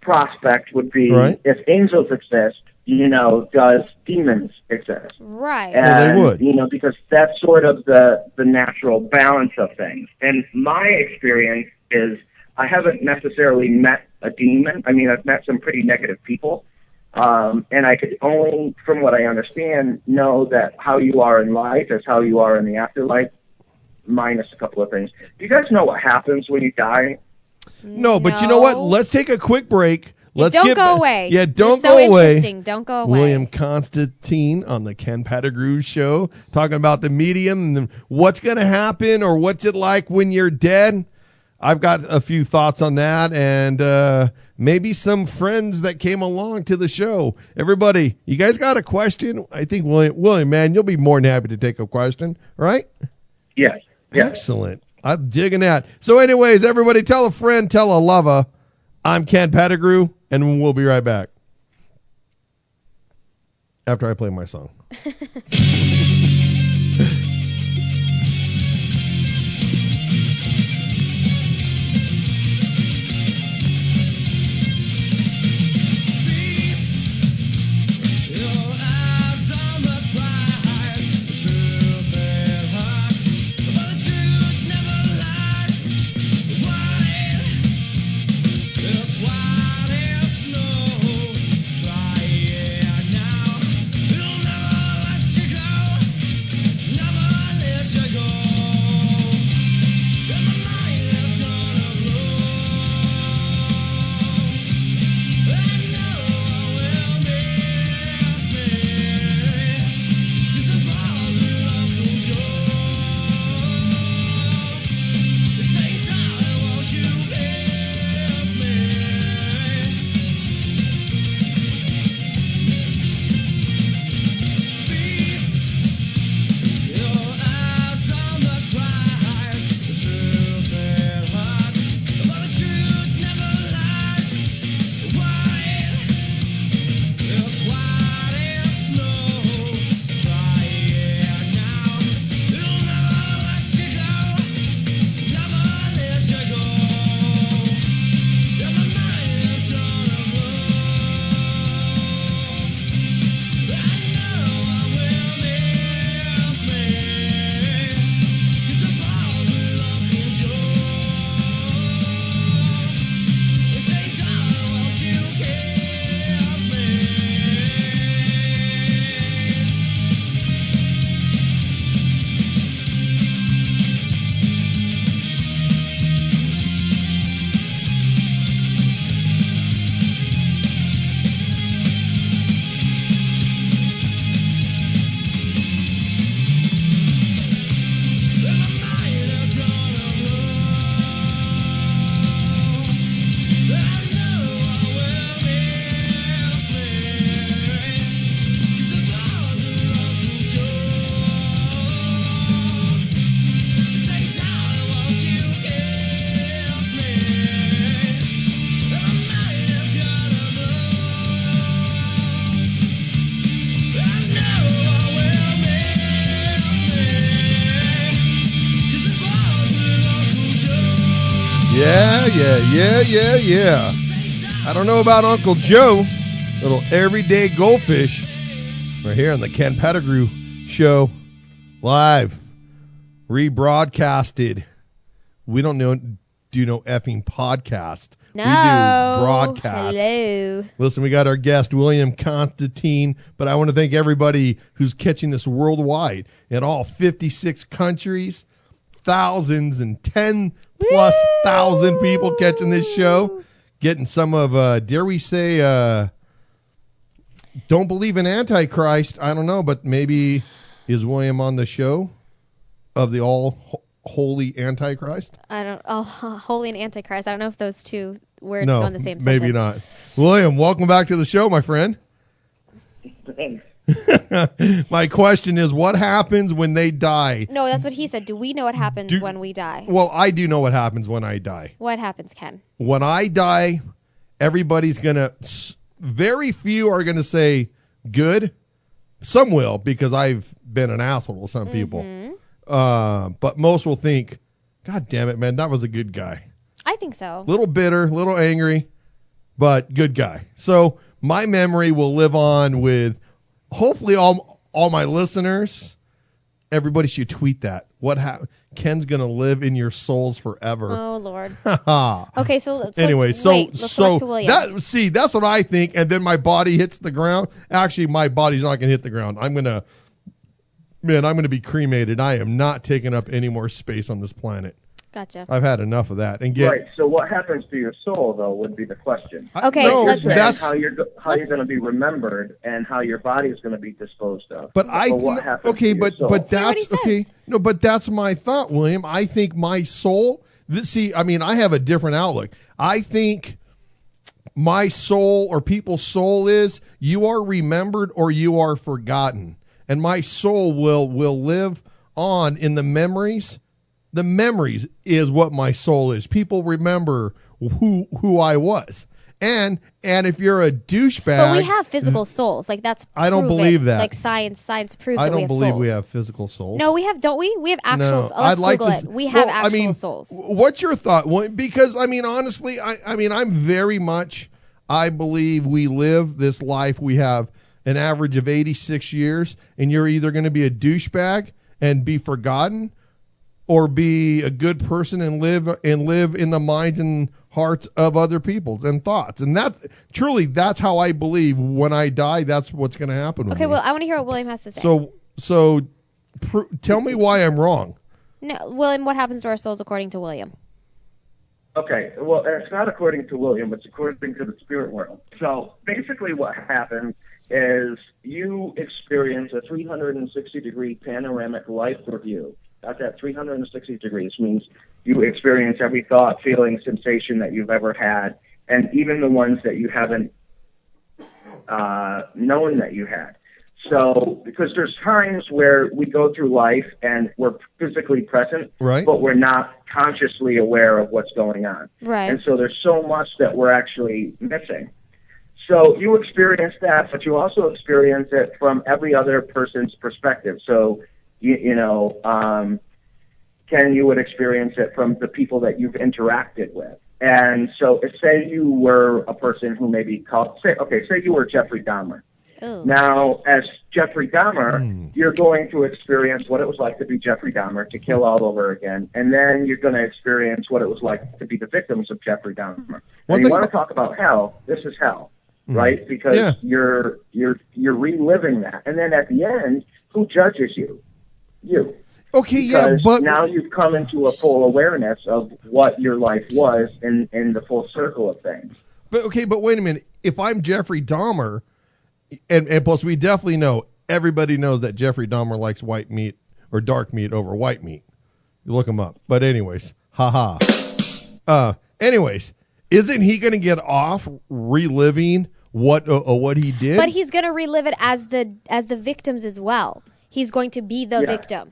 prospect would be, if angels exist, does demons exist? Right. And, they would. Because that's sort of the natural balance of things. And my experience is I haven't necessarily met a demon. I mean, I've met some pretty negative people. And I could only, from what I understand, know that how you are in life is how you are in the afterlife, minus a couple of things. Do you guys know what happens when you die? No, but you know what? Let's take a quick break. Don't go away. Yeah, don't You're go away. Interesting. Don't go away. William Constantine on the Ken Pettigrew Show, talking about the medium and what's going to happen or what's it like when you're dead. I've got a few thoughts on that, and maybe some friends that came along to the show. Everybody, you guys got a question? I think William, man, you'll be more than happy to take a question, right? Yes. Yes. Excellent. I'm digging that. So anyways, everybody tell a friend, tell a lover. I'm Ken Pettigrew, and we'll be right back after I play my song. Yeah. I don't know about Uncle Joe, little everyday goldfish. We're here on the Ken Pettigrew Show, live, rebroadcasted. We don't do no effing podcast. No. We do broadcast. Hello. Listen, we got our guest, William Constantine, but I want to thank everybody who's catching this worldwide in all 56 countries, thousands and 10 plus thousand people catching this show, getting some of, dare we say, don't believe in Antichrist. I don't know, but maybe is William on the show of the all holy Antichrist? Holy and Antichrist. I don't know if those two words No, go in the same maybe sentence. not. William, welcome back to the show, my friend. Thanks. My question is, what happens when they die? No, that's what he said. Do we know what happens when we die? Well, I do know what happens when I die. What happens, Ken? When I die, everybody's going to, very few are going to say good. Some will, because I've been an asshole to some people. But most will think, God damn it, man, that was a good guy. I think so. Little bitter, little angry, but good guy. So my memory will live on with hopefully all my listeners. Everybody should tweet that. Ken's going to live in your souls forever. Oh, Lord. Okay, so let's let's look to William. That's what I think. And then my body hits the ground. Actually, my body's not going to hit the ground. I'm going to be cremated. I am not taking up any more space on this planet. Gotcha. I've had enough of that. Right. So what happens to your soul, though, would be the question. Okay, That's how you're going to be remembered and how your body is going to be disposed of. But what happens to your soul? that's okay. No, but that's my thought, William. I think my soul. I have a different outlook. I think my soul or people's soul is, you are remembered or you are forgotten. And my soul will live on in the memories. The memories is what my soul is. People remember who I was. And if you're a douchebag, But we have physical souls. Like that's I don't proven. believe that. Like science proves I that we don't have believe souls. we have physical souls. No, we have. Don't we? We have actual. No, Let's I'd like Google to. it. We have actual I mean, souls. What's your thought? Well, because I mean, honestly, I mean, I'm very much. I believe we live this life. We have an average of 86 years, and you're either going to be a douchebag and be forgotten, or be a good person and live in the minds and hearts of other people and thoughts. And that's how I believe when I die, that's what's going to happen with Okay, me. well, I want to hear what William has to say. So tell me why I'm wrong. No, William, what happens to our souls according to William? Okay, well, it's not according to William, it's according to the spirit world. So basically what happens is you experience a 360-degree panoramic life review. That's at 360 degrees means you experience every thought, feeling, sensation that you've ever had, and even the ones that you haven't known that you had. So, because there's times where we go through life and we're physically present, Right. but we're not consciously aware of what's going on. Right. And so there's so much that we're actually missing. So you experience that, but you also experience it from every other person's perspective. So, Ken, you would experience it from the people that you've interacted with. And so say you were a person who maybe say you were Jeffrey Dahmer. Ooh. Now, as Jeffrey Dahmer, you're going to experience what it was like to be Jeffrey Dahmer, to kill all over again, and then you're going to experience what it was like to be the victims of Jeffrey Dahmer. And you want to talk about hell? This is hell, right? Because you're reliving that, and then at the end, who judges you? You. Okay, because but now you've come into a full awareness of what your life was in the full circle of things. But wait a minute. If I'm Jeffrey Dahmer, and plus we definitely know, everybody knows that Jeffrey Dahmer likes white meat or dark meat over white meat. You look him up. But anyways, anyways, isn't he going to get off reliving what he did? But he's going to relive it as the victims as well. He's going to be the victim.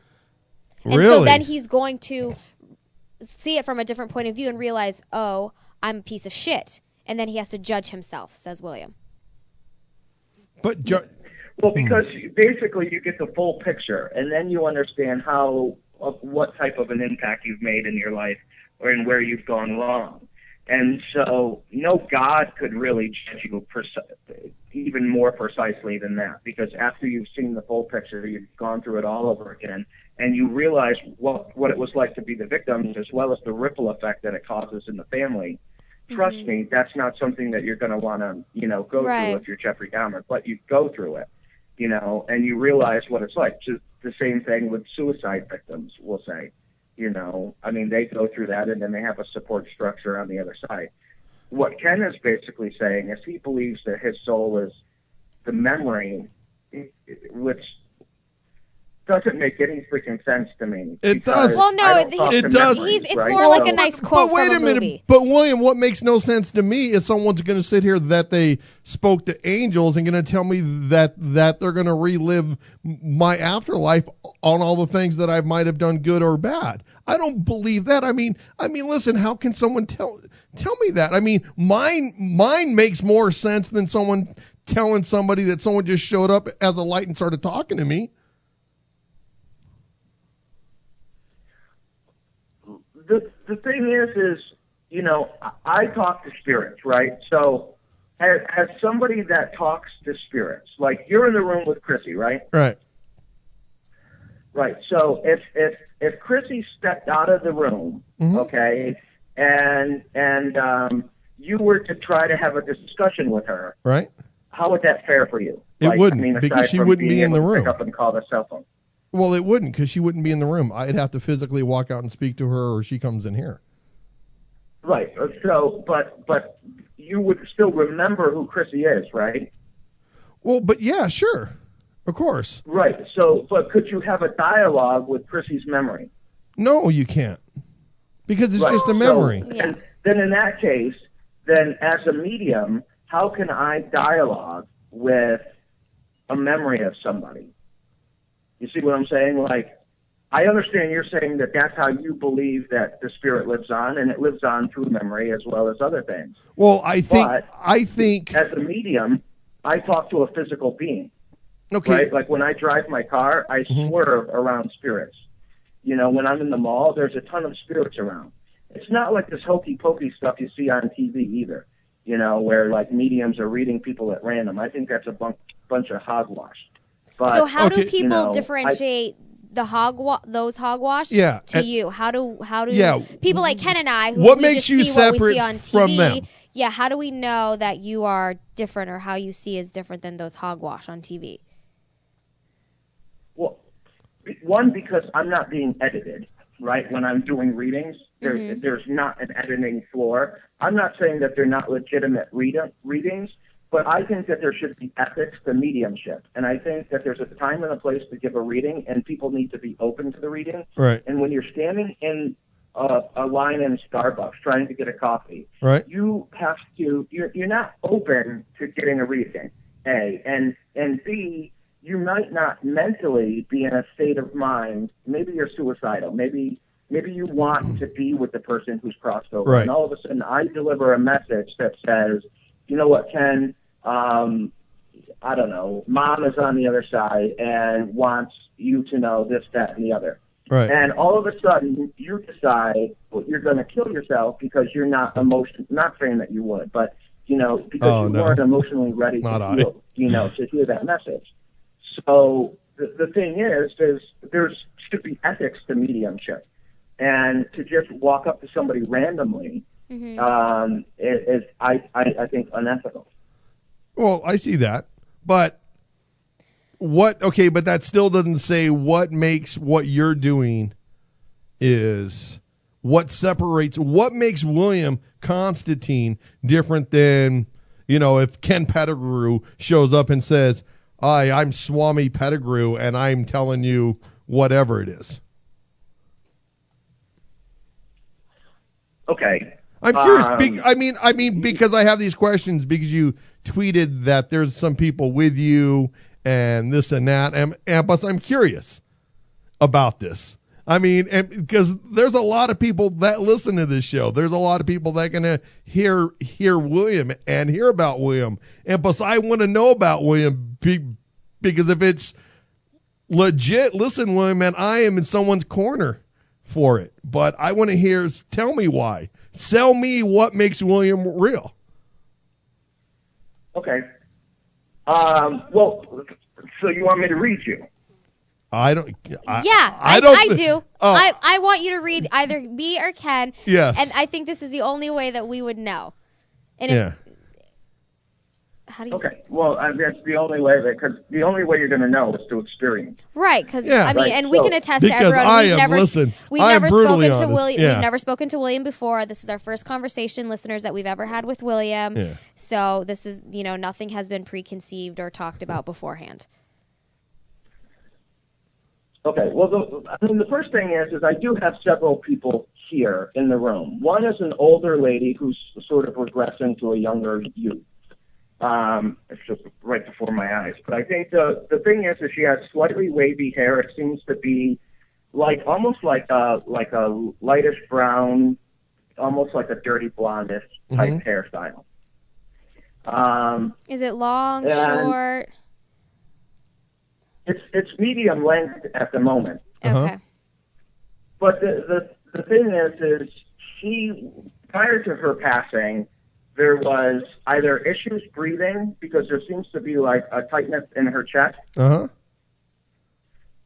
And really? So then he's going to see it from a different point of view and realize, oh, I'm a piece of shit. And then he has to judge himself, says William. But because basically you get the full picture, and then you understand what type of an impact you've made in your life, or in where you've gone wrong. And so no God could really judge you even more precisely than that, because after you've seen the full picture, you've gone through it all over again, and you realize what it was like to be the victims, as well as the ripple effect that it causes in the family. Trust me, that's not something that you're going to want to, go through if you're Jeffrey Dahmer, but you go through it, and you realize what it's like. Just the same thing with suicide victims, we'll say. They go through that, and then they have a support structure on the other side. What Ken is basically saying is he believes that his soul is the memory, which doesn't make any freaking sense to me. It does. Well, no, it does. It's more like a nice quote But wait from a minute. movie. But William, what makes no sense to me is someone's going to sit here that they spoke to angels and going to tell me that they're going to relive my afterlife on all the things that I might have done, good or bad. I don't believe that. I mean, listen. How can someone tell me that? I mean, mine makes more sense than someone telling somebody that someone just showed up as a light and started talking to me. The thing is, I talk to spirits, right? So as somebody that talks to spirits, like you're in the room with Chrissy, right? Right. Right. So if Chrissy stepped out of the room, okay, and you were to try to have a discussion with her, right? How would that fare for you? It wouldn't, because she wouldn't be in the room. Pick up and call the cell phone. Well, it wouldn't, because she wouldn't be in the room. I'd have to physically walk out and speak to her, or she comes in here. Right. So, but you would still remember who Chrissy is, right? Well, but yeah, sure. Of course. Right. So, but could you have a dialogue with Chrissy's memory? No, you can't. Because it's just a memory. So, and then in that case, then as a medium, how can I dialogue with a memory of somebody? You see what I'm saying? Like, I understand you're saying that that's how you believe that the spirit lives on, and it lives on through memory as well as other things. Well, I think as a medium, I talk to a physical being. Okay. Right? Like when I drive my car, I swerve around spirits. You know, when I'm in the mall, there's a ton of spirits around. It's not like this hokey pokey stuff you see on TV either. You know, where like mediums are reading people at random. I think that's a bunch of hogwash. But, so how do people you know, differentiate those hogwash to you? How do people like Ken and I, who what we makes just you see separate what we see on TV, from them? Yeah, how do we know that you are different, or how you see is different than those hogwash on TV? Well, one, because I'm not being edited, right? When I'm doing readings, there's not an editing floor. I'm not saying that they're not legitimate readings, but I think that there should be ethics to mediumship. And I think that there's a time and a place to give a reading, and people need to be open to the reading. Right. And when you're standing in a line in Starbucks trying to get a coffee, right, you have to, you're not open to getting a reading, A. And B, you might not mentally be in a state of mind. Maybe you're suicidal. Maybe you want to be with the person who's crossed over. Right. And all of a sudden I deliver a message that says, you know what, Ken, I don't know, Mom is on the other side and wants you to know this, that, and the other. Right. And all of a sudden you decide you're going to kill yourself because you're not not saying that you would, but, you know, because you weren't emotionally ready to hear that message. So the thing is there should be ethics to mediumship. And to just walk up to somebody randomly is, I think, unethical. Well, I see that. But but that still doesn't say what makes what you're doing is what makes William Constantine different than, you know, if Ken Pettigrew shows up and says, "Hi, I'm Swami Pettigrew, and I'm telling you whatever it is." Okay. I'm curious. I mean, because I have these questions because you tweeted that there's some people with you and this and that, and plus I'm curious about this. I mean, because there's a lot of people that listen to this show. There's a lot of people that are gonna hear William and hear about William, and plus I want to know about William because if it's legit, listen, William, man, I am in someone's corner for it, but I want to hear. Tell me why. Sell me what makes William real. Okay. Well, so you want me to read you? I don't. I do. Oh. I want you to read either me or Ken. Yes. And I think this is the only way that we would know. And yeah. How do you? Okay. Well, that's the only way because the only way you're going to know is to experience. Right. Because Yeah. I mean, Right. and we can attest to Because everyone. I We've am never, listen. we've I am never brutally spoken to honest. William. Yeah. We've never spoken to William before. This is our first conversation, listeners, that we've ever had with William. Yeah. So this is, nothing has been preconceived or talked about beforehand. Okay. Well, the first thing is I do have several people here in the room. One is an older lady who's sort of regressing to a younger youth. It's just right before my eyes. But I think the thing is she has slightly wavy hair. It seems to be almost like a lightish brown, almost like a dirty blondish type hairstyle. Is it long, short? It's medium length at the moment. Okay. But the thing is she, prior to her passing, there was either issues breathing because there seems to be like a tightness in her chest. Uh-huh.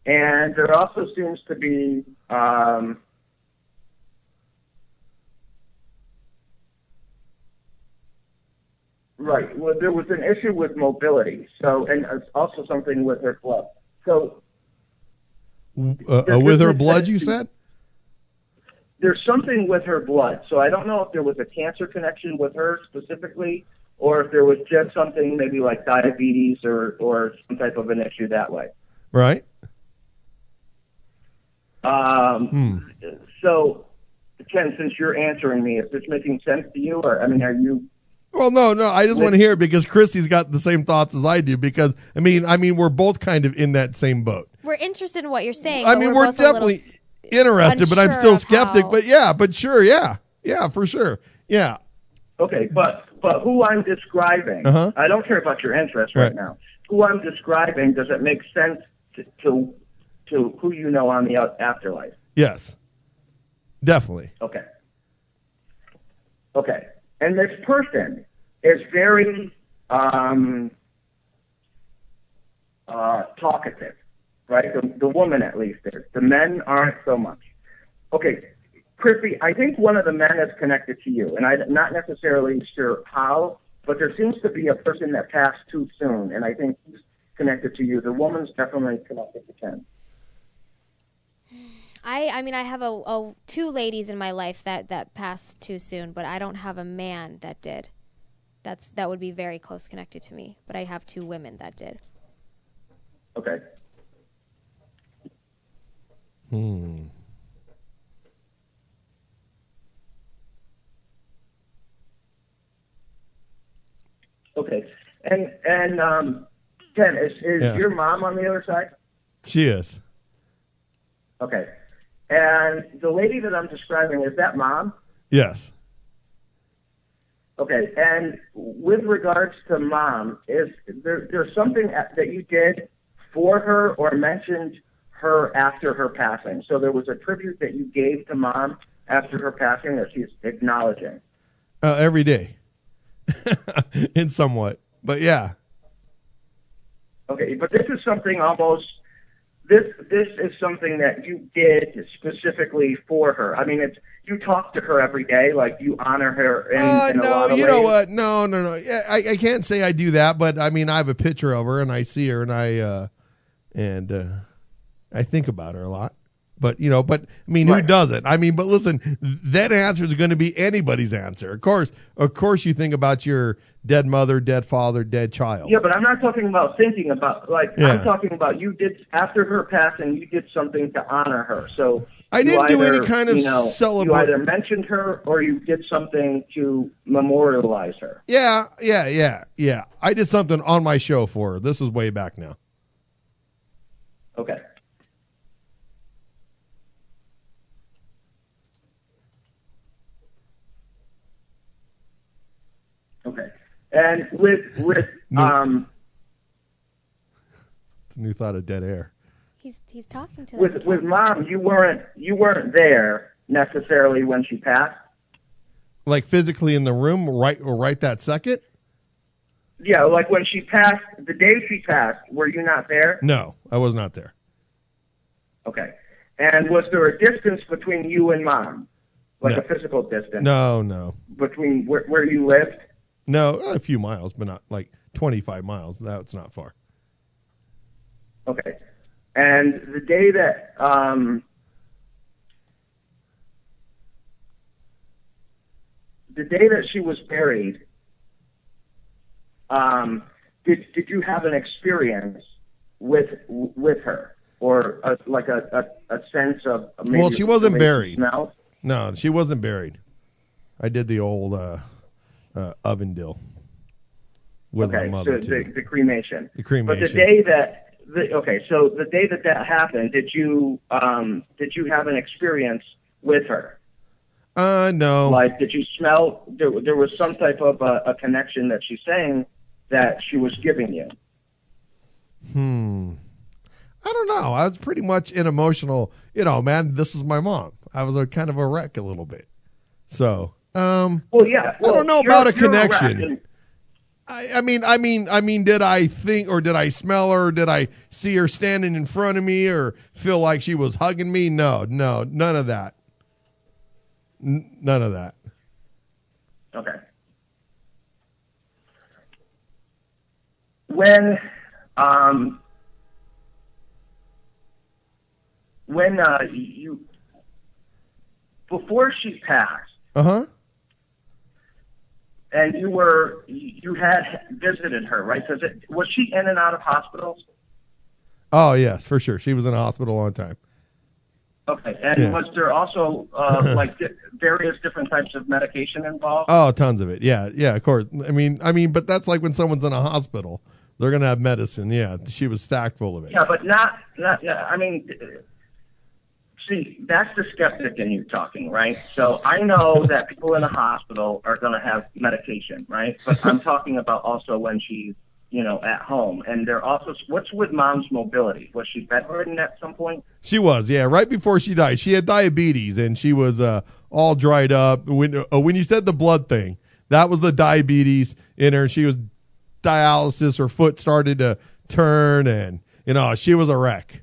And there also seems to be right. Well, there was an issue with mobility. So, and it's also something with her blood. So, with her blood, you said? There's something with her blood. So I don't know if there was a cancer connection with her specifically, or if there was just something maybe like diabetes or some type of an issue that way. Right. So Ken, since you're answering me, is this making sense to you? Or, I mean, are you... Well, no. I just want to hear it because Christy's got the same thoughts as I do. Because I mean, we're both kind of in that same boat. We're interested in what you're saying. I but mean, we're we're both a little definitely interested, but I'm unsure still of skeptic. how- But sure, yeah, for sure, yeah. Okay, but who I'm describing, Uh-huh. I don't care about your interest right now. Who I'm describing, does it make sense to who you know on the afterlife? Yes, definitely. Okay. And this person is very talkative, right? The woman at least is. The men aren't so much. Okay, Chrissy, I think one of the men is connected to you, and I'm not necessarily sure how, but there seems to be a person that passed too soon, and I think he's connected to you. The woman's definitely connected to Ken. I mean, I have two ladies in my life that passed too soon, but I don't have a man that did. That would be very close connected to me, but I have two women that did. Okay. Okay. And Ken, is your mom on the other side? She is. Okay. And the lady that I'm describing, is that mom? Yes. Okay. And with regards to mom, is there's something that you did for her or mentioned her after her passing? So there was a tribute that you gave to mom after her passing that she's acknowledging? Every day. In somewhat. But yeah. Okay, but this is something almost... This is something that you did specifically for her. I mean, you talk to her every day, like you honor her in a lot of ways. You know what? No. Yeah, I can't say I do that, but I mean, I have a picture of her and I see her and I think about her a lot. But I mean, who doesn't? I mean, but listen, that answer is going to be anybody's answer. Of course, you think about your dead mother, dead father, dead child. Yeah, but I'm not talking about thinking about, I'm talking about you did, after her passing, you did something to honor her. So I didn't do any kind of celebration. You either mentioned her or you did something to memorialize her. Yeah. I did something on my show for her. This is way back now. Okay. Okay. And with New thought of dead air. He's talking to with mom, you weren't there necessarily when she passed. Like physically in the room, right that second? Yeah, like when she passed, the day she passed, were you not there? No, I was not there. Okay. And was there a distance between you and mom? Like No. a physical distance? No. Between where you lived? No, a few miles, but not like 25 miles. That's not far. Okay. And the day that she was buried, did you have an experience with her, or a sense of maybe? Well, she wasn't buried. Smell? No, she wasn't buried. I did the old oven deal with my mother so too. the cremation. The cremation. But the day that so the day that happened, did you have an experience with her? No. Like, did you smell? There was some type of a connection that she's saying that she was giving you. I don't know. I was pretty much an emotional. Man, this is my mom. I was kind of a wreck a little bit. So, Well, yeah. I don't know about a connection. You're I mean, did I think or did I smell her? Or did I see her standing in front of me or feel like she was hugging me? No, none of that. None of that. Okay. When you before she passed, and you had visited her, right? Was she in and out of hospitals? Oh yes, for sure. She was in a hospital a long time. Okay, and was there also various different types of medication involved? Oh, tons of it. Yeah, of course. I mean, but that's like when someone's in a hospital, they're gonna have medicine. Yeah, she was stacked full of it. Yeah, but not. I mean, see, that's the skeptic in you talking, right? So I know that people in a hospital are gonna have medication, right? But I'm talking about also when she's, at home. And they're also, what's with mom's mobility? Was she bedridden at some point? She was, yeah. Right before she died, she had diabetes, and she was all dried up. When you said the blood thing, that was the diabetes in her. She was dialysis. Her foot started to turn, and she was a wreck,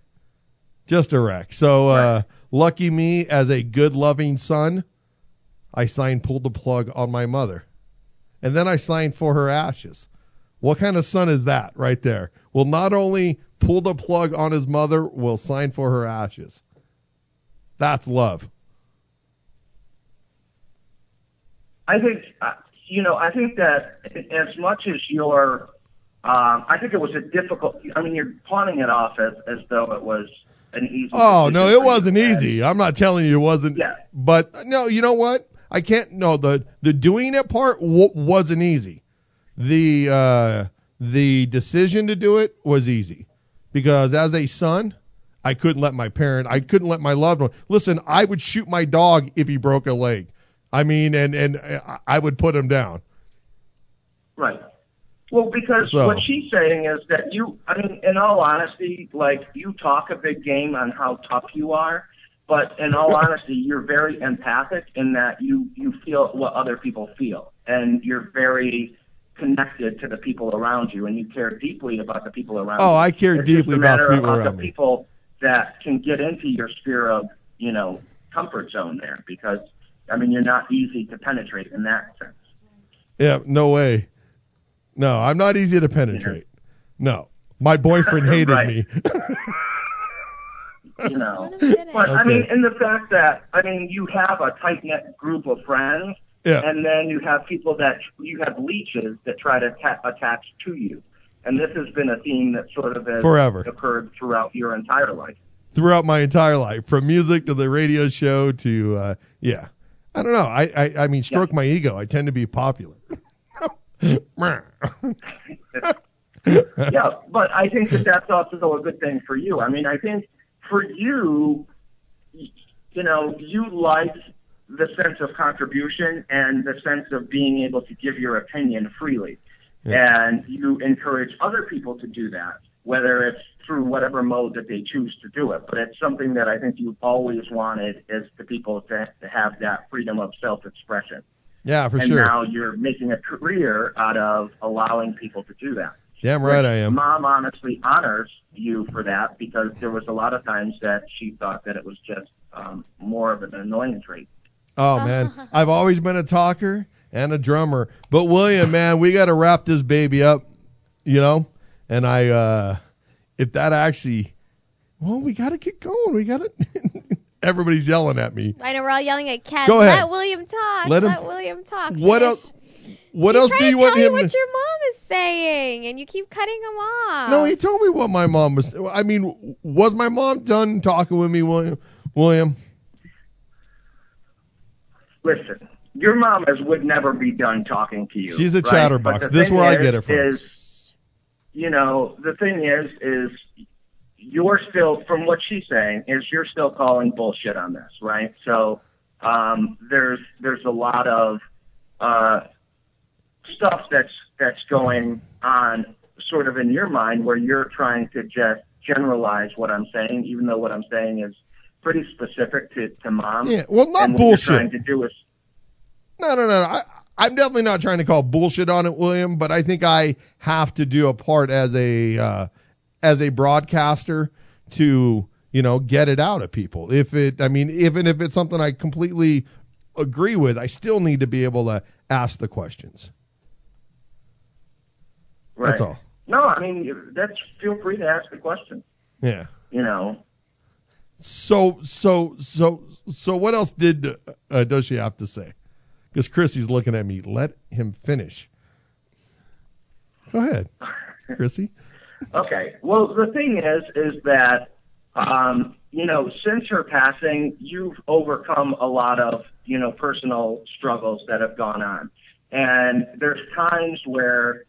just a wreck. So Right. Lucky me, as a good, loving son, I pulled the plug on my mother, and then I signed for her ashes. What kind of son is that right there? Will not only pull the plug on his mother, will sign for her ashes. That's love. I think, I think that as much as I think it was a difficult, you're pawning it off as though it was an easy. Oh, no, decision it for wasn't you. easy. I'm not telling you it wasn't. Yeah. But no, you know what? I can't, no, the doing it part wasn't easy. The decision to do it was easy, because as a son, I couldn't let my loved one. Listen, I would shoot my dog if he broke a leg. I mean, and I would put him down. Right. Well, because what she's saying is that in all honesty, you talk a big game on how tough you are, but in all honesty, you're very empathic in that you feel what other people feel, and you're very connected to the people around you, and you care deeply about the people around you. Oh, I care deeply about the people around the me. people that can get into your sphere of, comfort zone there, because, you're not easy to penetrate in that sense. Yeah, no way. No, I'm not easy to penetrate. No. My boyfriend hated Right. me. But Okay. in the fact that, you have a tight-knit group of friends, Yeah. and then you have people that you have leeches that try to attach to you. And this has been a theme that sort of has Forever. occurred throughout your entire life. Throughout my entire life, from music to the radio show to, I don't know. I stroke my ego. I tend to be popular. Yeah, but I think that's also a good thing for you. I think for you, you like the sense of contribution and the sense of being able to give your opinion freely. Yeah. And you encourage other people to do that, whether it's through whatever mode that they choose to do it. But it's something that I think you've always wanted, is the people to have that freedom of self-expression. Yeah, for and sure. now you're making a career out of allowing people to do that. Damn right I am. Mom honestly honors you for that, because there was a lot of times that she thought that it was just more of an annoying trait. Oh, man. I've always been a talker and a drummer. But, William, man, we got to wrap this baby up, And if that actually, we got to get going. We got to. Everybody's yelling at me. I know, we're all yelling at Ken. Go ahead. Let William talk. Let William talk. What Finish. else? What else do you want tell you him what to? your mom is saying, and you keep cutting him off. No, he told me what my mom was. I mean, was my mom done talking with me, William? Listen, your mom would never be done talking to you. She's a right? chatterbox. But the This is thing where I get it from. The thing is you're still, from what she's saying, is you're still calling bullshit on this, right? So there's a lot of stuff that's going on sort of in your mind, where you're trying to just generalize what I'm saying, even though what I'm saying is pretty specific to mom. Yeah, well, not and what bullshit. You're trying to do is No. I'm definitely not trying to call bullshit on it, William, but I think I have to do a part as a broadcaster to, get it out of people. Even if it's something I completely agree with, I still need to be able to ask the questions. right. That's all. No, feel free to ask the question. Yeah. So what else does she have to say? Because Chrissy's looking at me. Let him finish. Go ahead, Chrissy. Okay. Well, the thing is that, since her passing, you've overcome a lot of, personal struggles that have gone on. And there's times where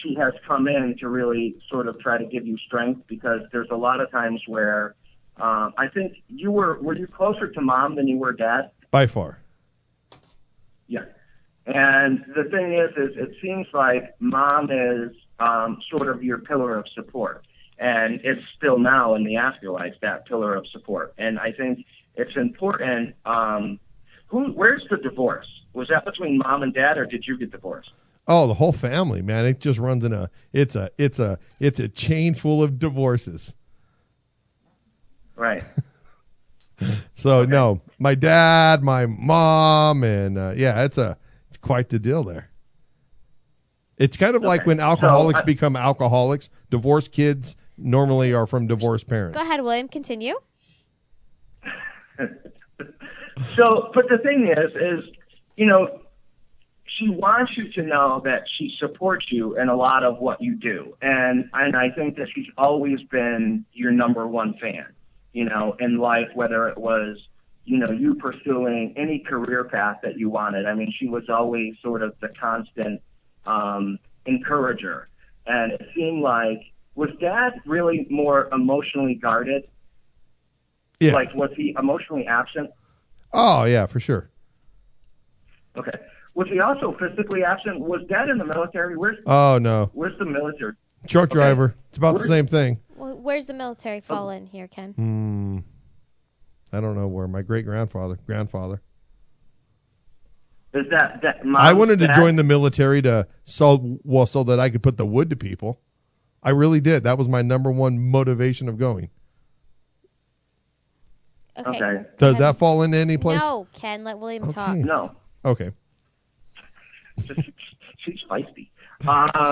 she has come in to really sort of try to give you strength, because there's a lot of times where I think were you closer to Mom than you were Dad? By far. Yeah. And the thing is it seems like Mom is sort of your pillar of support. And it's still now in the afterlife, that pillar of support. And I think it's important. Where's the divorce? Was that between Mom and Dad, or did you get divorced? Oh, the whole family, man. It just runs in it's a chain full of divorces. Right. So okay. No, my dad, my mom, and it's quite the deal there. It's kind of like when alcoholics become alcoholics. Divorced kids normally are from divorced parents. Go ahead, William. Continue. So, but the thing is, she wants you to know that she supports you in a lot of what you do. And I think that she's always been your number one fan, in life, whether it was, you pursuing any career path that you wanted. I mean, she was always sort of the constant encourager. And it seemed like, was Dad really more emotionally guarded? Yeah. Like, was he emotionally absent? Oh, yeah, for sure. Okay. Was he also physically absent? Was Dad in the military? Oh, no. Where's the military? Truck driver. It's about the same thing. Well, where's the military fall in here, Ken? I don't know where. My grandfather. Is that I wanted to join the military so that I could put the wood to people. I really did. That was my number one motivation of going. Okay. Does that fall into any place? No, Ken. Let William talk. No. Okay. She's feisty.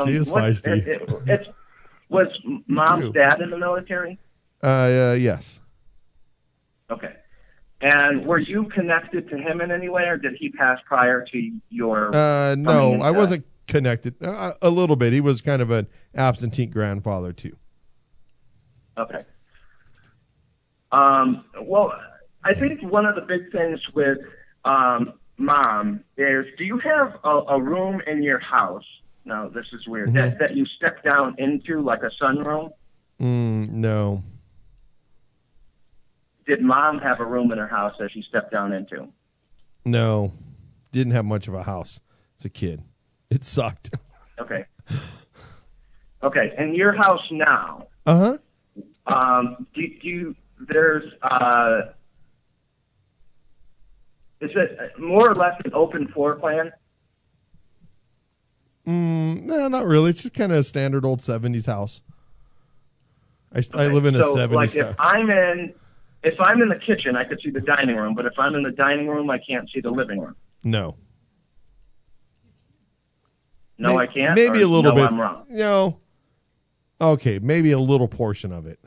She is feisty. Was Mom's dad in the military? Yes. Okay. And were you connected to him in any way, or did he pass prior to your? No, I wasn't connected. A little bit. He was kind of an absentee grandfather too. Okay. Well, I think one of the big things with Mom is, do you have a room in your house? No, this is weird. Mm-hmm. That you step down into, like a sunroom? No. Did Mom have a room in her house that she stepped down into? No. Didn't have much of a house as a kid. It sucked. Okay. Okay. In your house now, is it more or less an open floor plan? No, not really. It's just kind of a standard old 70s house. I live in a 70s like style. if I'm in the kitchen, I could see the dining room, but if I'm in the dining room, I can't see the living room. No. No, I can't? Maybe a little bit. I'm wrong. No. Okay, maybe a little portion of it.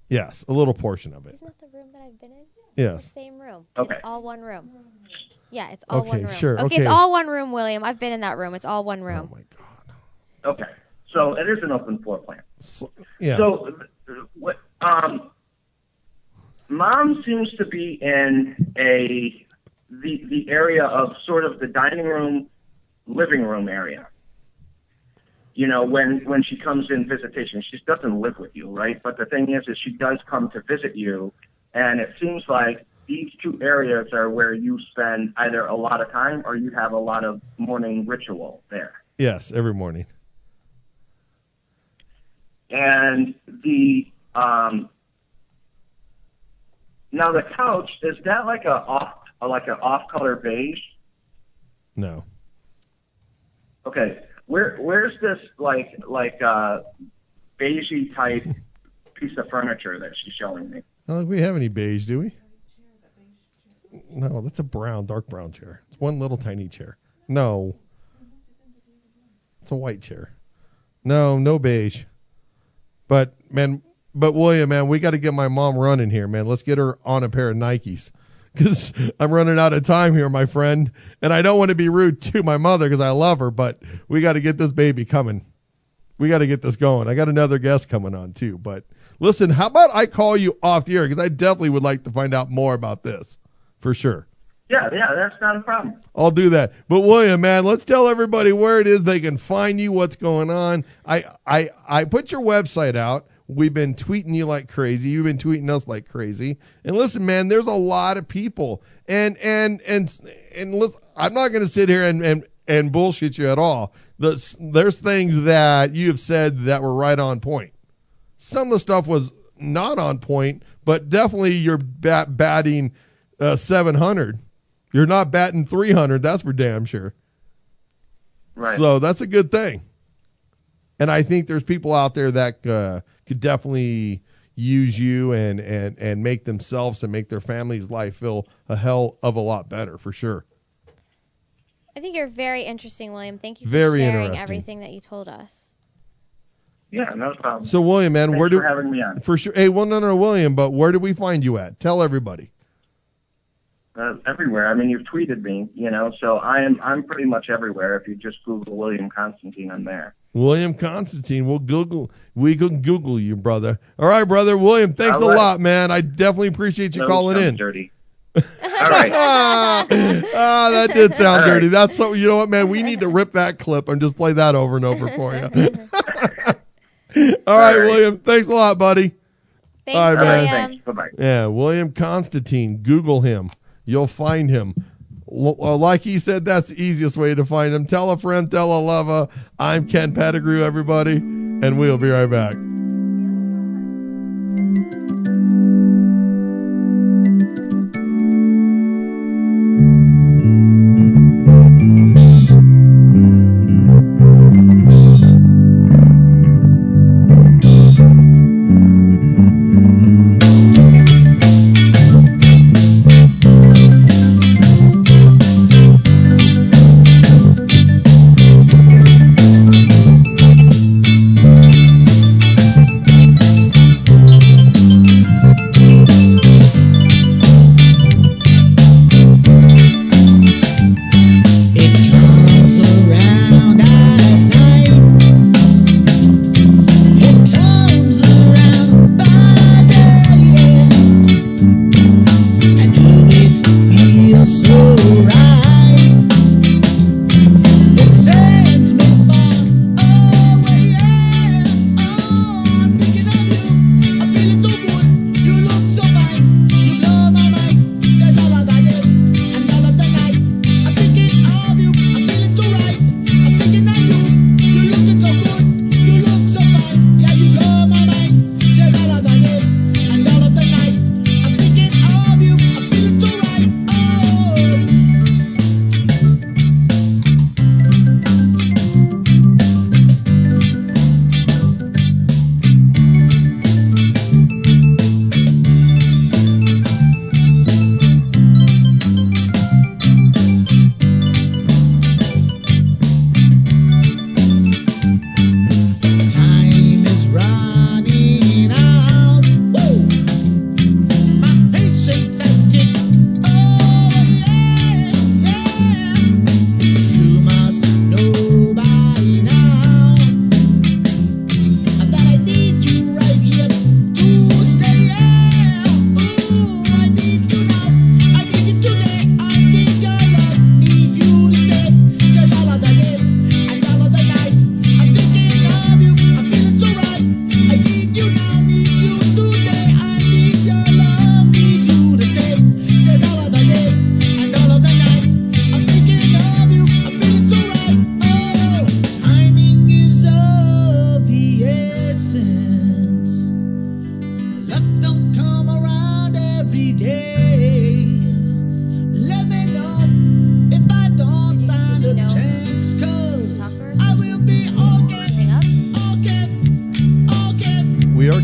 Yes, a little portion of it. Isn't that the room that I've been in? Yes. It's the same room. Okay. It's all one room. Yeah, it's all one room. Sure. Okay, it's all one room, William. I've been in that room. It's all one room. Oh, my God. Okay. So it is an open floor plan. Yeah. So Mom seems to be in the area of sort of the dining room, living room area. When she comes in visitation, she doesn't live with you, right? But the thing is she does come to visit you, and it seems like these two areas are where you spend either a lot of time or you have a lot of morning ritual there. Yes, every morning. And now the couch, is that like an off color beige? No. Okay. Where's this like beigey type piece of furniture that she's showing me? I don't think we have any beige, do we? No, that's a dark brown chair. It's one little tiny chair. No. It's a white chair. No beige. But William, man, we got to get my mom running here, man. Let's get her on a pair of Nikes, because I'm running out of time here, my friend. And I don't want to be rude to my mother because I love her, but we got to get this baby coming. We got to get this going. I got another guest coming on too. But listen, how about I call you off the air, because I definitely would like to find out more about this for sure. Yeah, that's not a problem. I'll do that. But William, man, let's tell everybody where it is they can find you, what's going on. I put your website out. We've been tweeting you like crazy. You've been tweeting us like crazy. And listen, man, there's a lot of people. And listen, I'm not going to sit here and bullshit you at all. There's things that you have said that were right on point. Some of the stuff was not on point, but definitely you're batting 700. You're not batting 300. That's for damn sure. Right. So that's a good thing. And I think there's people out there that could definitely use you and make themselves and make their family's life feel a hell of a lot better, for sure. I think you're very interesting, William. Thank you for Very sharing interesting. everything that you told us. Yeah, no problem. So, William, man, Thanks for having me on. For sure. Hey, well, no, William, but where do we find you at? Tell everybody. Everywhere. I mean, you've tweeted me, so I'm pretty much everywhere. If you just Google William Constantine, I'm there. William Constantine. We can Google you, brother. All right, brother. William, thanks a lot, man. I definitely appreciate you calling in. Dirty. All right. That did sound dirty. That's so. You know what, man? We need to rip that clip and just play that over and over for you. All right, William. Thanks a lot, buddy. Thanks, all right, man. Thanks. Bye-bye. Yeah, William Constantine. Google him. You'll find him. Like he said, that's the easiest way to find him. Tell a friend, tell a lover. I'm Ken Pettigrew, everybody, and we'll be right back.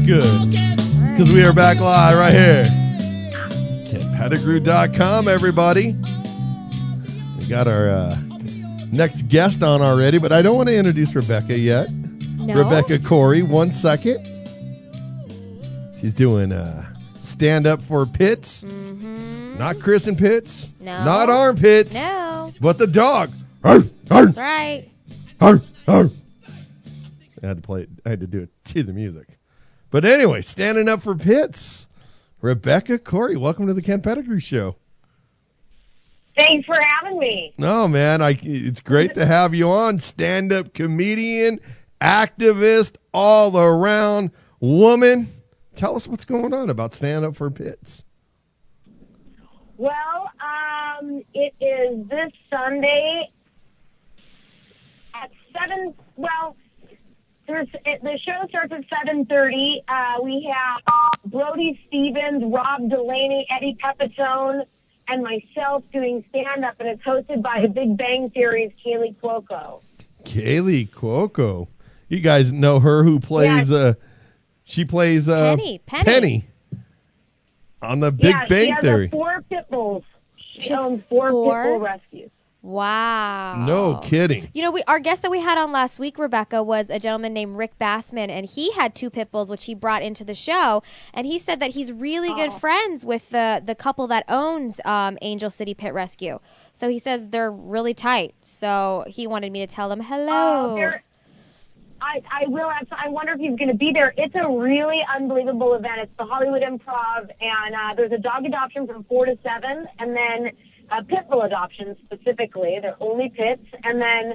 Good. Because we are back live right here. KenPettigrew.com, everybody. We got our next guest on already, but I don't want to introduce Rebecca yet. No? Rebecca Corry, 1 second. She's doing stand-up for Pitts. Mm-hmm. Not Chris and Pitts. No. Not Armpits. No. But the dog. That's right. I had to play it. I had to do it to the music. But anyway, standing up for pits. Rebecca, Corry, welcome to the Ken Pettigrew Show. Thanks for having me. No, man, it's great to have you on. Stand-up comedian, activist, all-around woman. Tell us what's going on about Stand Up for Pits. Well, it is this Sunday at 7. Well, the show starts at 7:30. We have Brody Stevens, Rob Delaney, Eddie Pepitone, and myself doing stand-up, and it's hosted by the Big Bang Theory's Kaylee Cuoco. Kaylee Cuoco. You guys know her who plays, she plays Penny on the Big Bang Theory. She has 4 pit bulls. She owns 4 pit bull rescues. Wow. No kidding. You know, our guest that we had on last week, Rebecca, was a gentleman named Rick Bassman, and he had 2 pit bulls, which he brought into the show. And he said that he's really good friends with the couple that owns Angel City Pit Rescue. So he says they're really tight. So he wanted me to tell them hello. I will. I wonder if he's going to be there. It's a really unbelievable event. It's the Hollywood Improv, and there's a dog adoption from 4 to 7, and then pit bull adoption specifically. They're only pits, and then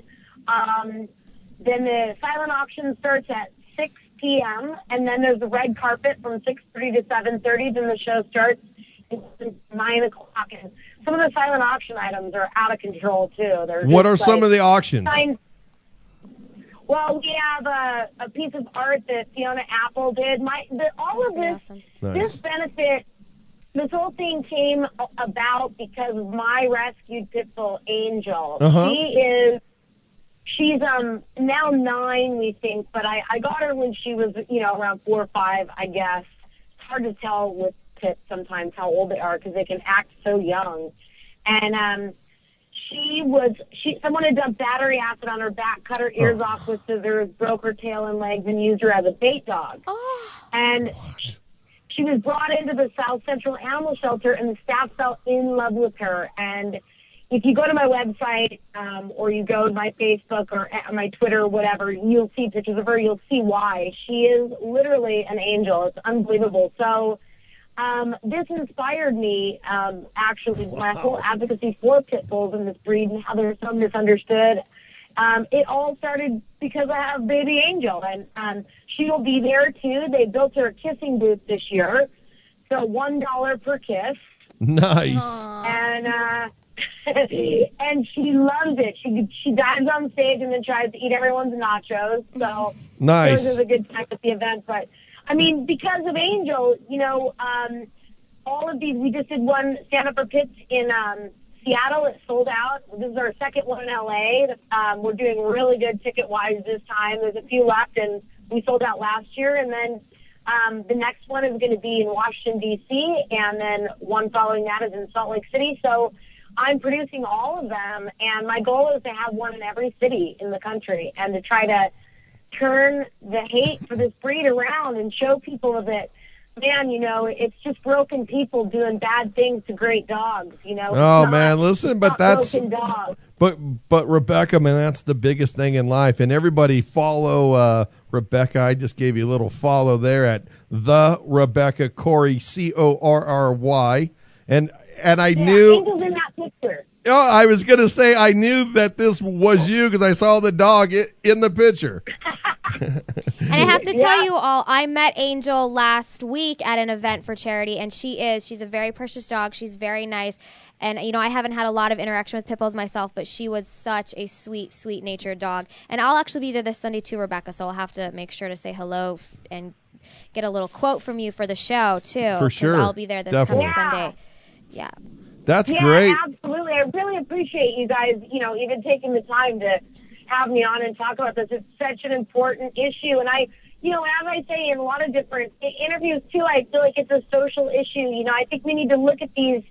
the silent auction starts at 6 p.m., and then there's the red carpet from 6:30 to 7:30. Then the show starts at 9 o'clock, and some of the silent auction items are out of control too. What are some of the auctions? Well, we have a piece of art that Fiona Apple did. All of this, awesome. This benefit, this whole thing came about because of my rescued pit bull, Angel. She's now 9, we think, but I got her when she was, around 4 or 5, I guess. It's hard to tell with pits sometimes how old they are because they can act so young. And someone had dumped battery acid on her back, cut her ears off with scissors, broke her tail and legs, and used her as a bait dog. And she was brought into the South Central Animal Shelter, and the staff fell in love with her. And if you go to my website or you go to my Facebook or my Twitter or whatever, you'll see pictures of her. You'll see why. She is literally an angel. It's unbelievable. So this inspired me, actually, my whole advocacy for pit bulls and this breed and how they're so misunderstood. It all started because I have baby Angel, and she will be there, too. They built her a kissing booth this year, so $1 per kiss. Nice. And and she loves it. She dives on stage and then tries to eat everyone's nachos, so nice. It was a good time at the event, but I mean, because of Angel, all of these, we just did one stand-up for pits in Seattle. It sold out. This is our second one in L.A. We're doing really good ticket-wise this time. There's a few left, and we sold out last year. And then the next one is going to be in Washington, D.C., and then one following that is in Salt Lake City. So I'm producing all of them, and my goal is to have one in every city in the country and to try to turn the hate for this breed around and show people that, man, it's just broken people doing bad things to great dogs, Oh, man, listen, but that's broken dogs. But Rebecca, man, that's the biggest thing in life. And everybody follow Rebecca. I just gave you a little follow there at the Rebecca Corry, Corry. And I knew Angel's in that picture. Oh, I was going to say I knew that this was you because I saw the dog in the picture. And I have to tell you all, I met Angel last week at an event for charity, and she's a very precious dog. She's very nice. And, I haven't had a lot of interaction with pit bulls myself, but she was such a sweet, sweet-natured dog. And I'll actually be there this Sunday too, Rebecca, so I'll have to make sure to say hello and get a little quote from you for the show, too. For sure. I'll be there this coming Sunday. Yeah. That's great. Absolutely. I really appreciate you guys, even taking the time to have me on and talk about this. It's such an important issue. And as I say in a lot of different interviews too, I feel like it's a social issue. I think we need to look at these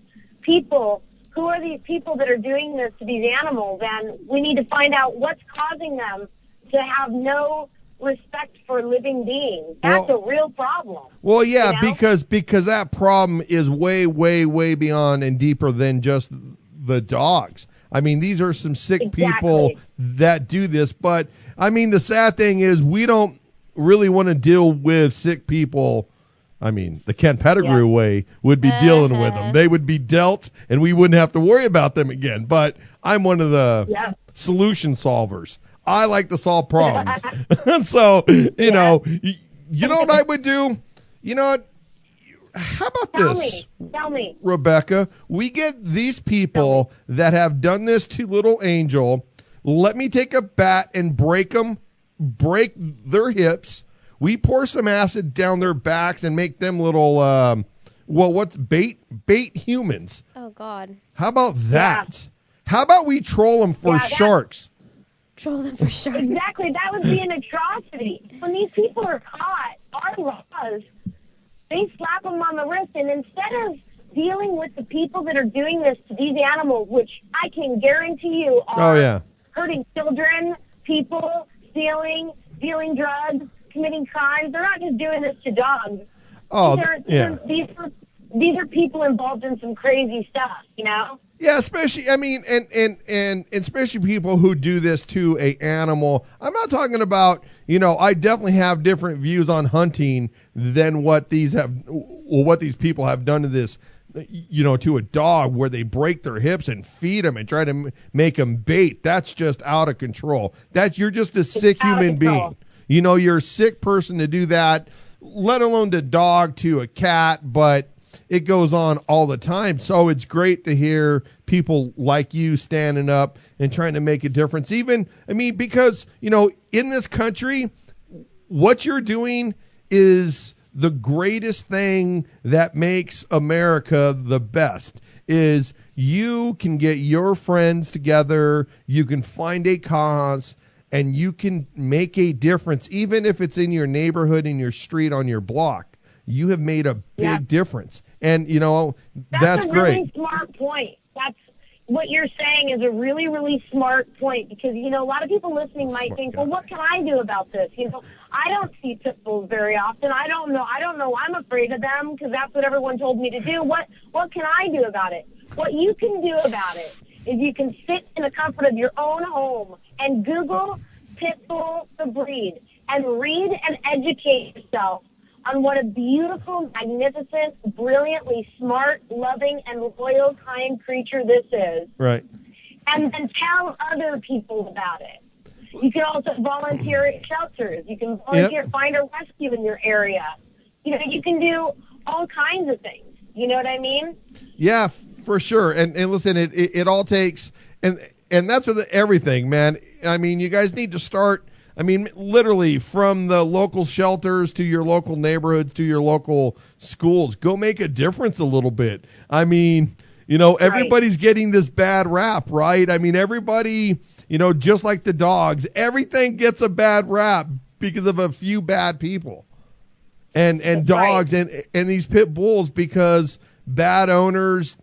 people. Who are these people that are doing this to these animals? And we need to find out what's causing them to have no respect for living beings. That's a real problem. Well, yeah, because that problem is way, way, way beyond and deeper than just the dogs. I mean, these are some sick people that do this. But, I mean, the sad thing is we don't really want to deal with sick people. I mean, the Ken Pettigrew way would be dealing with them. They would be dealt, and we wouldn't have to worry about them again. But I'm one of the solution solvers. I like to solve problems. So, you know what I would do? You know what? How about this? Tell me. Rebecca, we get these people that have done this to little Angel. Let me take a bat and break their hips. We pour some acid down their backs and make them little, what's bait humans. Oh, God. How about that? How about we troll them for sharks? Troll them for sharks. Exactly. That would be an atrocity. When these people are caught, our laws, they slap them on the wrist, and instead of dealing with the people that are doing this to these animals, which I can guarantee you are hurting children, people, stealing, dealing drugs, committing crimes. They're not just doing this to dogs. These are people involved in some crazy stuff, you know? Yeah, especially, I mean, and especially people who do this to a animal. I'm not talking about, I definitely have different views on hunting than what these people have done to this, to a dog, where they break their hips and feed them and try to make them bait. That's just out of control. You're just a sick human being. You're a sick person to do that, let alone to dog, to a cat, but it goes on all the time. So it's great to hear people like you standing up and trying to make a difference. Because, in this country, what you're doing is the greatest thing that makes America the best. Is you can get your friends together, you can find a cause, and you can make a difference, even if it's in your neighborhood, in your street, on your block. You have made a big difference. And, that's great. Really smart point. That's what you're saying is a really, really smart point, because, a lot of people listening might think, well, what can I do about this? I don't see pit bulls very often. I don't know. I'm afraid of them because that's what everyone told me to do. What can I do about it? What you can do about it is you can sit in the comfort of your own home and Google pit bull, the breed, and read and educate yourself on what a beautiful, magnificent, brilliantly smart, loving, and loyal, kind creature this is. Right. And then tell other people about it. You can also volunteer at shelters. You can volunteer, find a rescue in your area. You can do all kinds of things. You know what I mean? Yeah, for sure. And listen, it all takes, and that's with everything, man. I mean, you guys need to start, literally from the local shelters to your local neighborhoods to your local schools. Go make a difference a little bit. Everybody's getting this bad rap, right? Everybody, just like the dogs, everything gets a bad rap because of a few bad people. And dogs and these pit bulls, because bad owners,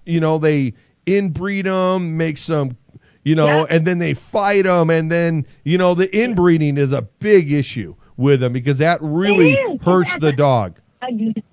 they inbreed them, make some, and then they fight them. And then, the inbreeding is a big issue with them, because that really hurts the dog. It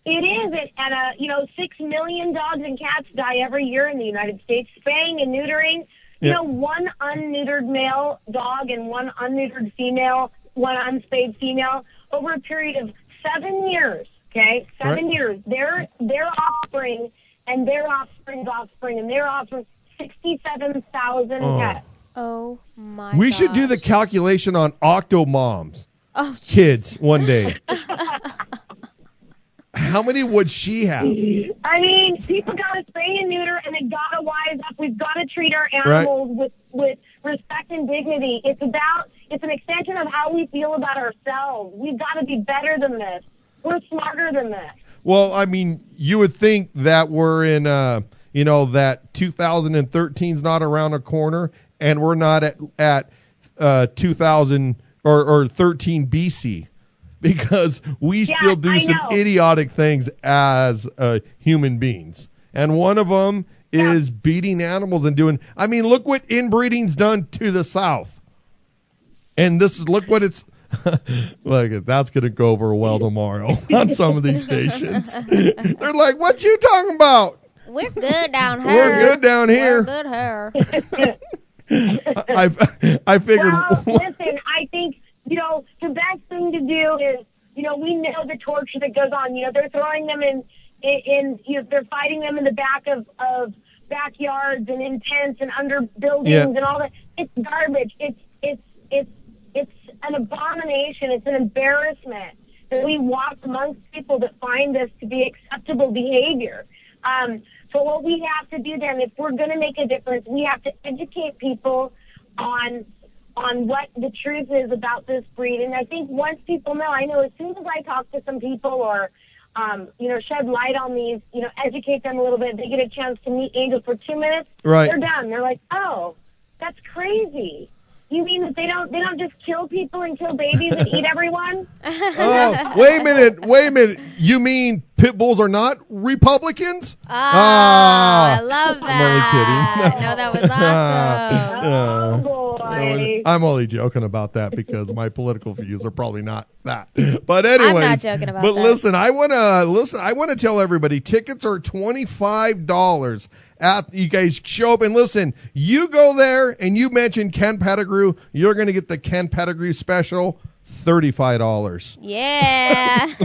is. And 6 million dogs and cats die every year in the United States. Spaying and neutering, one unneutered male dog and one unneutered female, one unspayed female, over a period of 7 years, okay? 7 years. Their offspring and their offspring's offspring and their offspring, 67,000 pets. Oh, my We should do the calculation on octomoms. Kids one day. How many would she have? People got to spay and neuter, and they got to wise up. We've got to treat our animals with respect and dignity. It's an extension of how we feel about ourselves. We've got to be better than this. We're smarter than this. Well, you would think that we're in, that 2013's not around the corner, and we're not at 2000 or 13 BC. Because we still do some idiotic things as human beings. And one of them is beating animals and doing, look what inbreeding's done to the South. And look what it's, look, that's going to go over well tomorrow on some of these stations. They're like, what you talking about? We're good down here. We're good down here. We're good here. I figured. Well, listen, I think, the best thing to do is, we know the torture that goes on. They're throwing them in they're fighting them in the back of backyards and in tents and under buildings and all that. It's garbage. It's an abomination. It's an embarrassment that we walk amongst people that find this to be acceptable behavior. So what we have to do then, if we're going to make a difference, we have to educate people on what the truth is about this breed. And I think once people know, I know as soon as I talk to some people or, shed light on these, educate them a little bit, they get a chance to meet angels for 2 minutes, right. They're done. They're like, oh, that's crazy. You mean that they don't just kill people and kill babies and eat everyone? Oh, wait a minute. You mean pit bulls are not Republicans? I love that. I'm only kidding. No, that was awesome. Oh, boy. I'm only joking about that because my political views are probably not that. But anyways, I'm not joking about but that. I want to tell everybody tickets are $25 you guys show up and listen. You go there and you mention Ken Pettigrew, you're going to get the Ken Pettigrew special, $35. Yeah.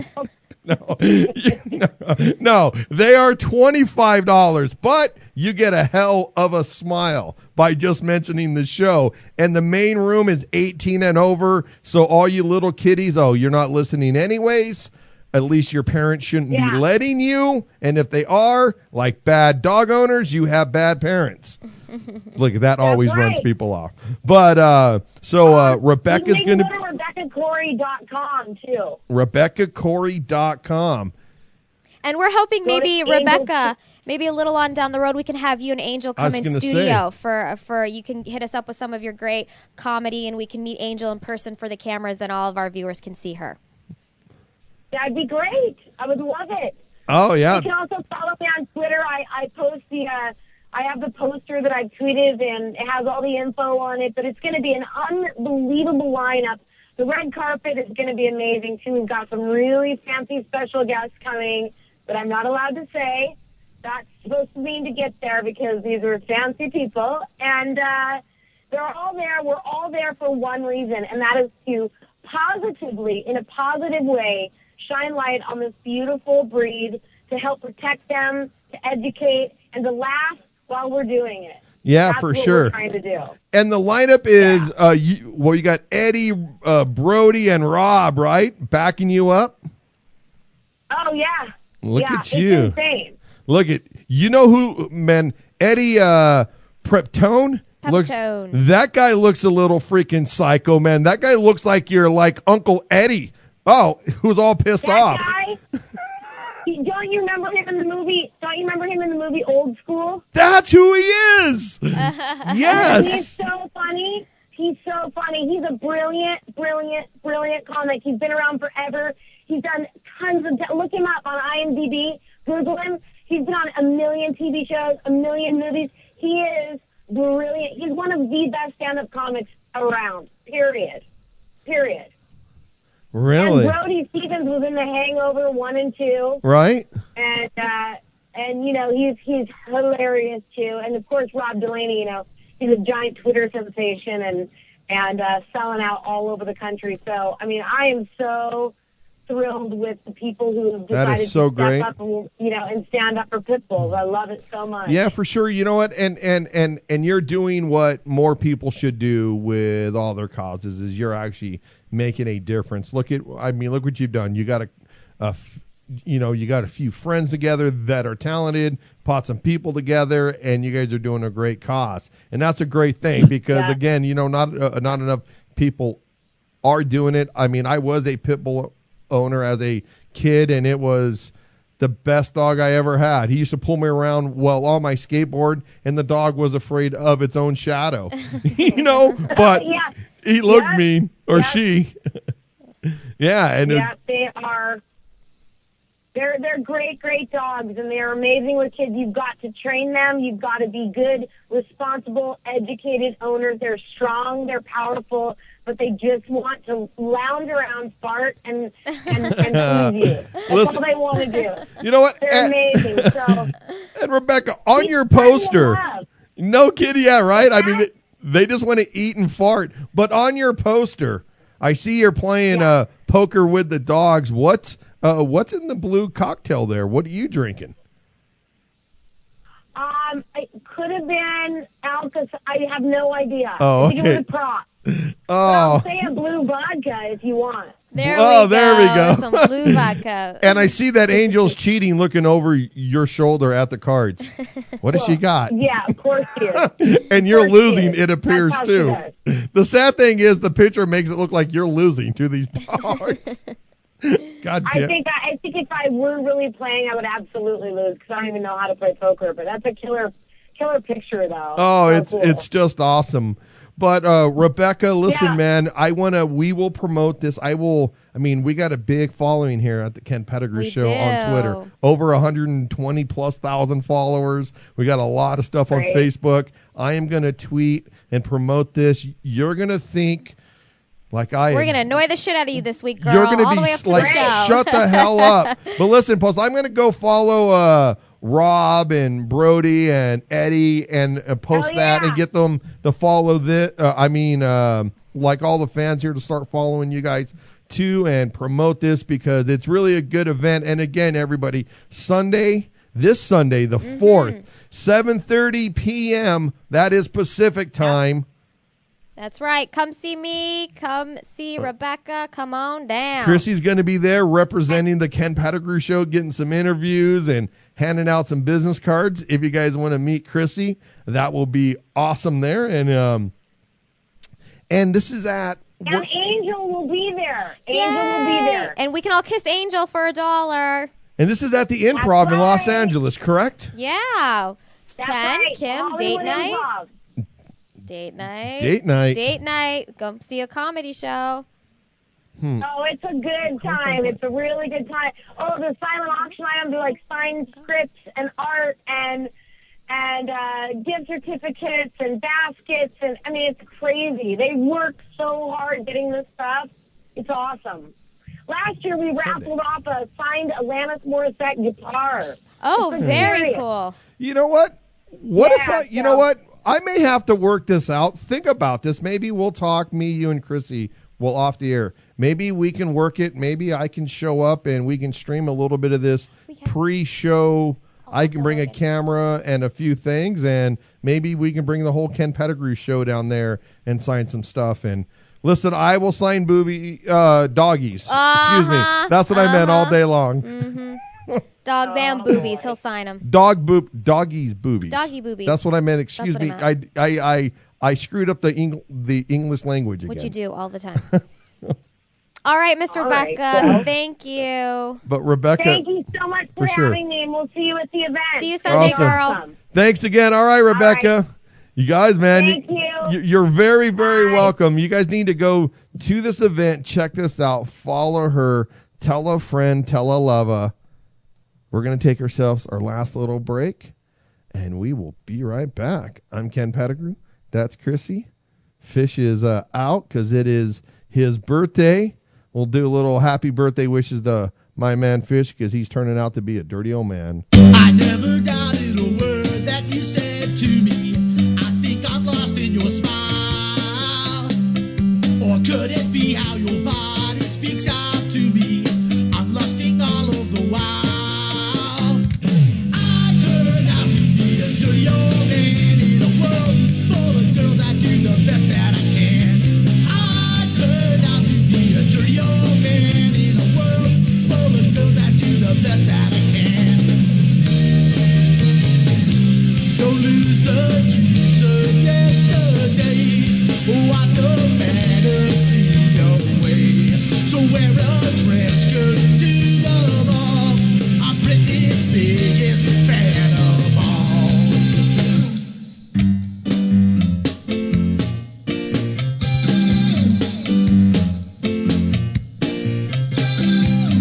No, they are $25, but you get a hell of a smile by just mentioning the show. And the main room is 18 and over, so all you little kiddies, you're not listening anyways. At least your parents shouldn't be letting you. And if they are, like bad dog owners, you have bad parents. Look, that always runs people off. But Rebecca's going to go to RebeccaCorry.com too. RebeccaCorry.com. And we're hoping maybe Rebecca, maybe a little on down the road, we can have you and Angel come in studio for you can hit us up with some of your great comedy, and we can meet Angel in person for the cameras, then all of our viewers can see her. That'd be great. I would love it. Oh yeah. You can also follow me on Twitter. I post I have the poster that I tweeted, and it has all the info on it. But it's going to be an unbelievable lineup. The red carpet is going to be amazing too. We've got some really fancy special guests coming, but I'm not allowed to say. That's supposed to mean to get there because these are fancy people, and they're all there. We're all there for one reason, and that is to positively, in a positive way, shine light on this beautiful breed, to help protect them, to educate, and to laugh while we're doing it. Yeah, That's for what sure. We're trying to do. And the lineup is, you got Eddie, Brody, and Rob, right? Backing you up? Oh, yeah. Look at it's you. insane. Look at, you know who, man, Eddie Peptone? That guy looks a little freaking psycho, man. That guy looks like you're like Uncle Eddie. Oh, who's all pissed off. Guy, don't you remember him in the movie? Don't you remember him in the movie Old School? That's who he is. Yes. He's so funny. He's so funny. He's a brilliant comic. He's been around forever. He's done tons of. Look him up on IMDb. Google him. He's been on a million TV shows, a million movies. He is brilliant. He's one of the best stand-up comics around. Period. Really? And Brody Stevens was in The Hangover 1 and 2. Right. And he's hilarious too. And of course Rob Delaney, he's a giant Twitter sensation and selling out all over the country. So I mean, I am so thrilled with the people who have decided to step up and stand up for pit bulls. I love it so much. Yeah, for sure. You know what? And you're doing what more people should do with all their causes is you're actually making a difference. Look what you've done. You got you got a few friends together that are talented, brought some people together, and you guys are doing a great cause. And that's a great thing because again, not enough people are doing it. I mean, I was a pit bull owner as a kid, and it was the best dog I ever had. He used to pull me around on my skateboard, and the dog was afraid of its own shadow. But he looked mean, or she. Yeah, and they are. They're great dogs, and they're amazing with kids. You've got to train them. You've got to be good, responsible, educated owners. They're strong. They're powerful. but they just want to lounge around, fart, and please you. That's Listen, all they want to do. You know what? They're amazing. So, And Rebecca, on your poster, no kidding, yeah, right? I mean, they just want to eat and fart. But on your poster, I see you're playing poker with the dogs. What's in the blue cocktail there? What are you drinking? It could have been Alka. I have no idea. Oh, I think it was okay. a prop. Oh, I'll say a blue vodka if you want. There Oh, we go. there we go. Some blue vodka. and I see that Angel's cheating, looking over your shoulder at the cards. What does she got? Yeah, of course she is. And you're Of course she losing, is. it appears, That's how she too. does. The sad thing is the picture makes it look like you're losing to these dogs. God I damn. think if I were really playing, I would absolutely lose because I don't even know how to play poker. But that's a killer picture, though. Oh, So it's cool. just awesome. But Rebecca, listen, Yeah. man, we will promote this. We got a big following here at the Ken Pettigrew We Show on do. Twitter. Over 120,000+ followers. We got a lot of stuff Great. on Facebook. I am going to tweet and promote this. You're going to think like I am. We're going to annoy the shit out of you this week, girl. You're going all to the way be up to like, the show. shut the hell up. But listen, Post, I'm going to go follow Rob and Brody and Eddie and post Hell that yeah. and get them to follow this. Like all the fans here to start following you guys too and promote this because it's really a good event. And again, everybody, this Sunday, the 4th, 7:30 p.m., that is Pacific time. That's right. Come see me. Come see Rebecca. Come on down. Chrissy's going to be there representing the Ken Pettigrew Show, getting some interviews and handing out some business cards. If you guys want to meet Chrissy, that will be awesome there. And this is at... And Angel will be there. Angel will be there. And we can all kiss Angel for $1. And this is at the Improv in Los right. Angeles, correct? Yeah. That's Ken, right. Kim, Hollywood date night. Improv. Date night. Date night. Date night. Go see a comedy show. Oh, it's a good time. It's a really good time. Oh, the silent auction items are like signed scripts and art and gift certificates and baskets. And I mean, it's crazy. They work so hard getting this stuff. It's awesome. Last year, we raffled off a signed Alanis Morissette guitar. Oh, It's very hilarious. cool. You know what? You know so- what? I may have to work this out. Think about this. Maybe we'll talk, me, you, and Chrissy, well, off the air. Maybe we can work it. Maybe I can show up and we can stream a little bit of this pre-show. I can bring a camera and a few things, and maybe we can bring the whole Ken Pettigrew Show down there and sign some stuff. And listen, I will sign doggies. Excuse me. That's what I meant all day long. Dogs and boobies. He'll sign them. Doggies boobies. Doggy boobies. That's what I meant. Excuse That's me. what I I screwed up the English language again. What you do all the time. All right, Miss All Rebecca. right, well. Thank you. But Rebecca, Thank you so much for For sure. having me, and we'll see you at the event. See you Sunday, Awesome. girl. thanks again. All right, Rebecca. You guys, man, Thank you. you're very, very Bye. welcome. You guys need to go to this event. Check this out. Follow her. Tell a friend. Tell a lover. We're going to take ourselves our last little break, and we will be right back. I'm Ken Pettigrew. That's Chrissy. Fish is out because it is his birthday. We'll do a little happy birthday wishes to my man Fish because he's turning out to be a dirty old man. I never doubted a word that you said to me. I think I'm lost in your smile. Or could it be how your body speaks out to me? I'm lusting all of the while. I turned out to be a dirty old man in a world full of girls. I do the best that I can. I turned out to be a dirty old man in a world full of girls. I do the best that I can. Don't lose the dreams of yesterday. What the matter, see your way. So wear a trench coat to the ball. I'm Britney's biggest fan of all.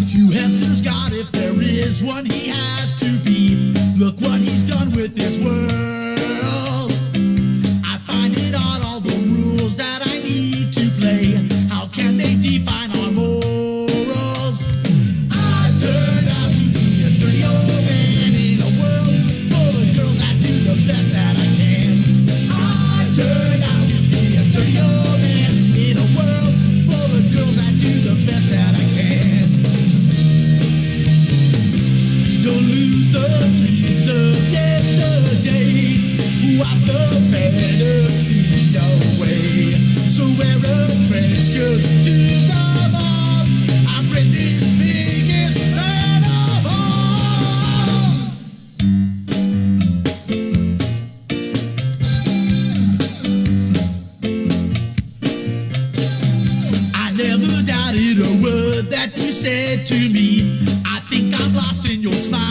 Hugh Hefner's God, if there is one, he has to be. Look what he's done with this world. I find it odd, all the rules that I need to play. Britney's biggest fan of all. I never doubted a word that you said to me. I think I'm lost in your smile.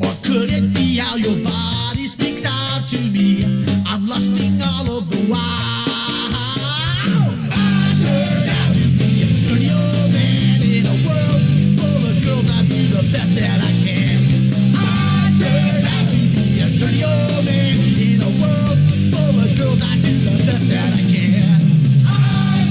Or could it be how your body speaks out to me? I'm lusting all of the while. I turned out to be a dirty old man in a world full of girls. I do the best that I can. I turned out to be a dirty old man in a world full of girls. I do the best that I can. I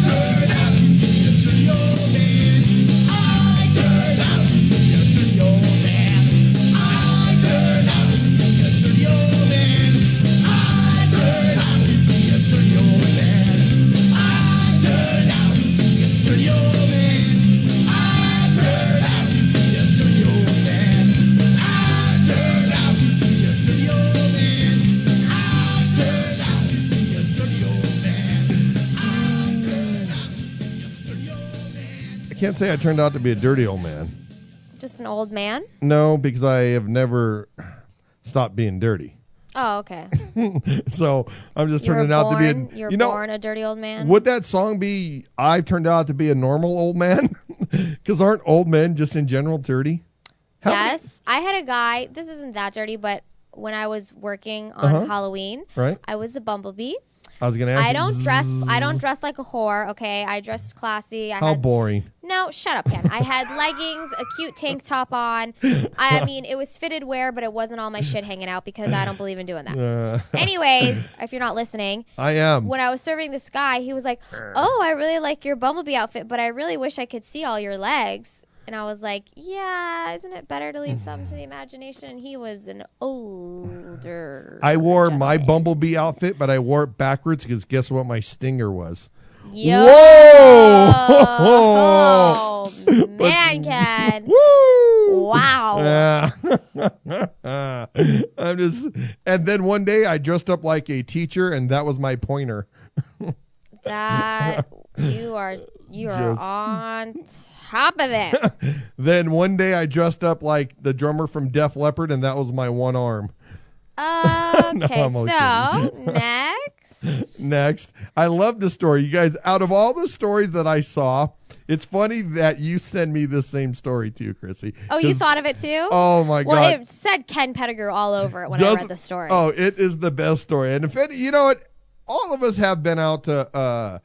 turned out to be a dirty old man. I turned out to be a dirty old man. I turned out to be a dirty old man. I turned out to be a dirty old man. I turned out to be a dirty old man. I turned out to be a dirty old man. I turned out to be a dirty old man. I turned out to be a dirty old man. I turned out to be a dirty old man. I can't say I turned out to be a dirty old man. Just an old man? No, because I have never stopped being dirty. Oh, okay. So I'm just You were turning out to be You were you know, born a dirty old man? would that song be I've turned out to be a normal old man? Because aren't old men just in general dirty? How many- Yes. I had a guy, this isn't that dirty, but when I was working on Halloween, Right. I was a bumblebee. I was going to ask I you, don't dress like a whore, okay? I dressed classy. How boring. No, shut up, Ken. I had leggings, a cute tank top on. I mean, it was fitted wear, but it wasn't all my shit hanging out because I don't believe in doing that. Anyways, if you're not listening, I am. when I was serving this guy, he was like, "Oh, I really like your bumblebee outfit, but I really wish I could see all your legs." And I was like, "Yeah, isn't it better to leave something to the imagination?" And he was an older. I wore my gentleman. bumblebee outfit, but I wore it backwards because guess what my stinger was? Yo! Whoa! Oh, man, Ken. Woo! Wow. Yeah. I'm just, and then one day I dressed up like a teacher, and that was my pointer. That you are Just- on top of it. Then one day I dressed up like the drummer from Def Leppard, and that was my one arm. Okay, I'm only so next. Next, I love the story. You guys, out of all the stories that I saw, it's funny that you send me the same story too, Chrissy. Oh, you 'Cause- thought of it too? Oh my Well, God. it said Ken Pettigrew all over it when I read the story. Oh, it is the best story. And if it, you know what, all of us have been out to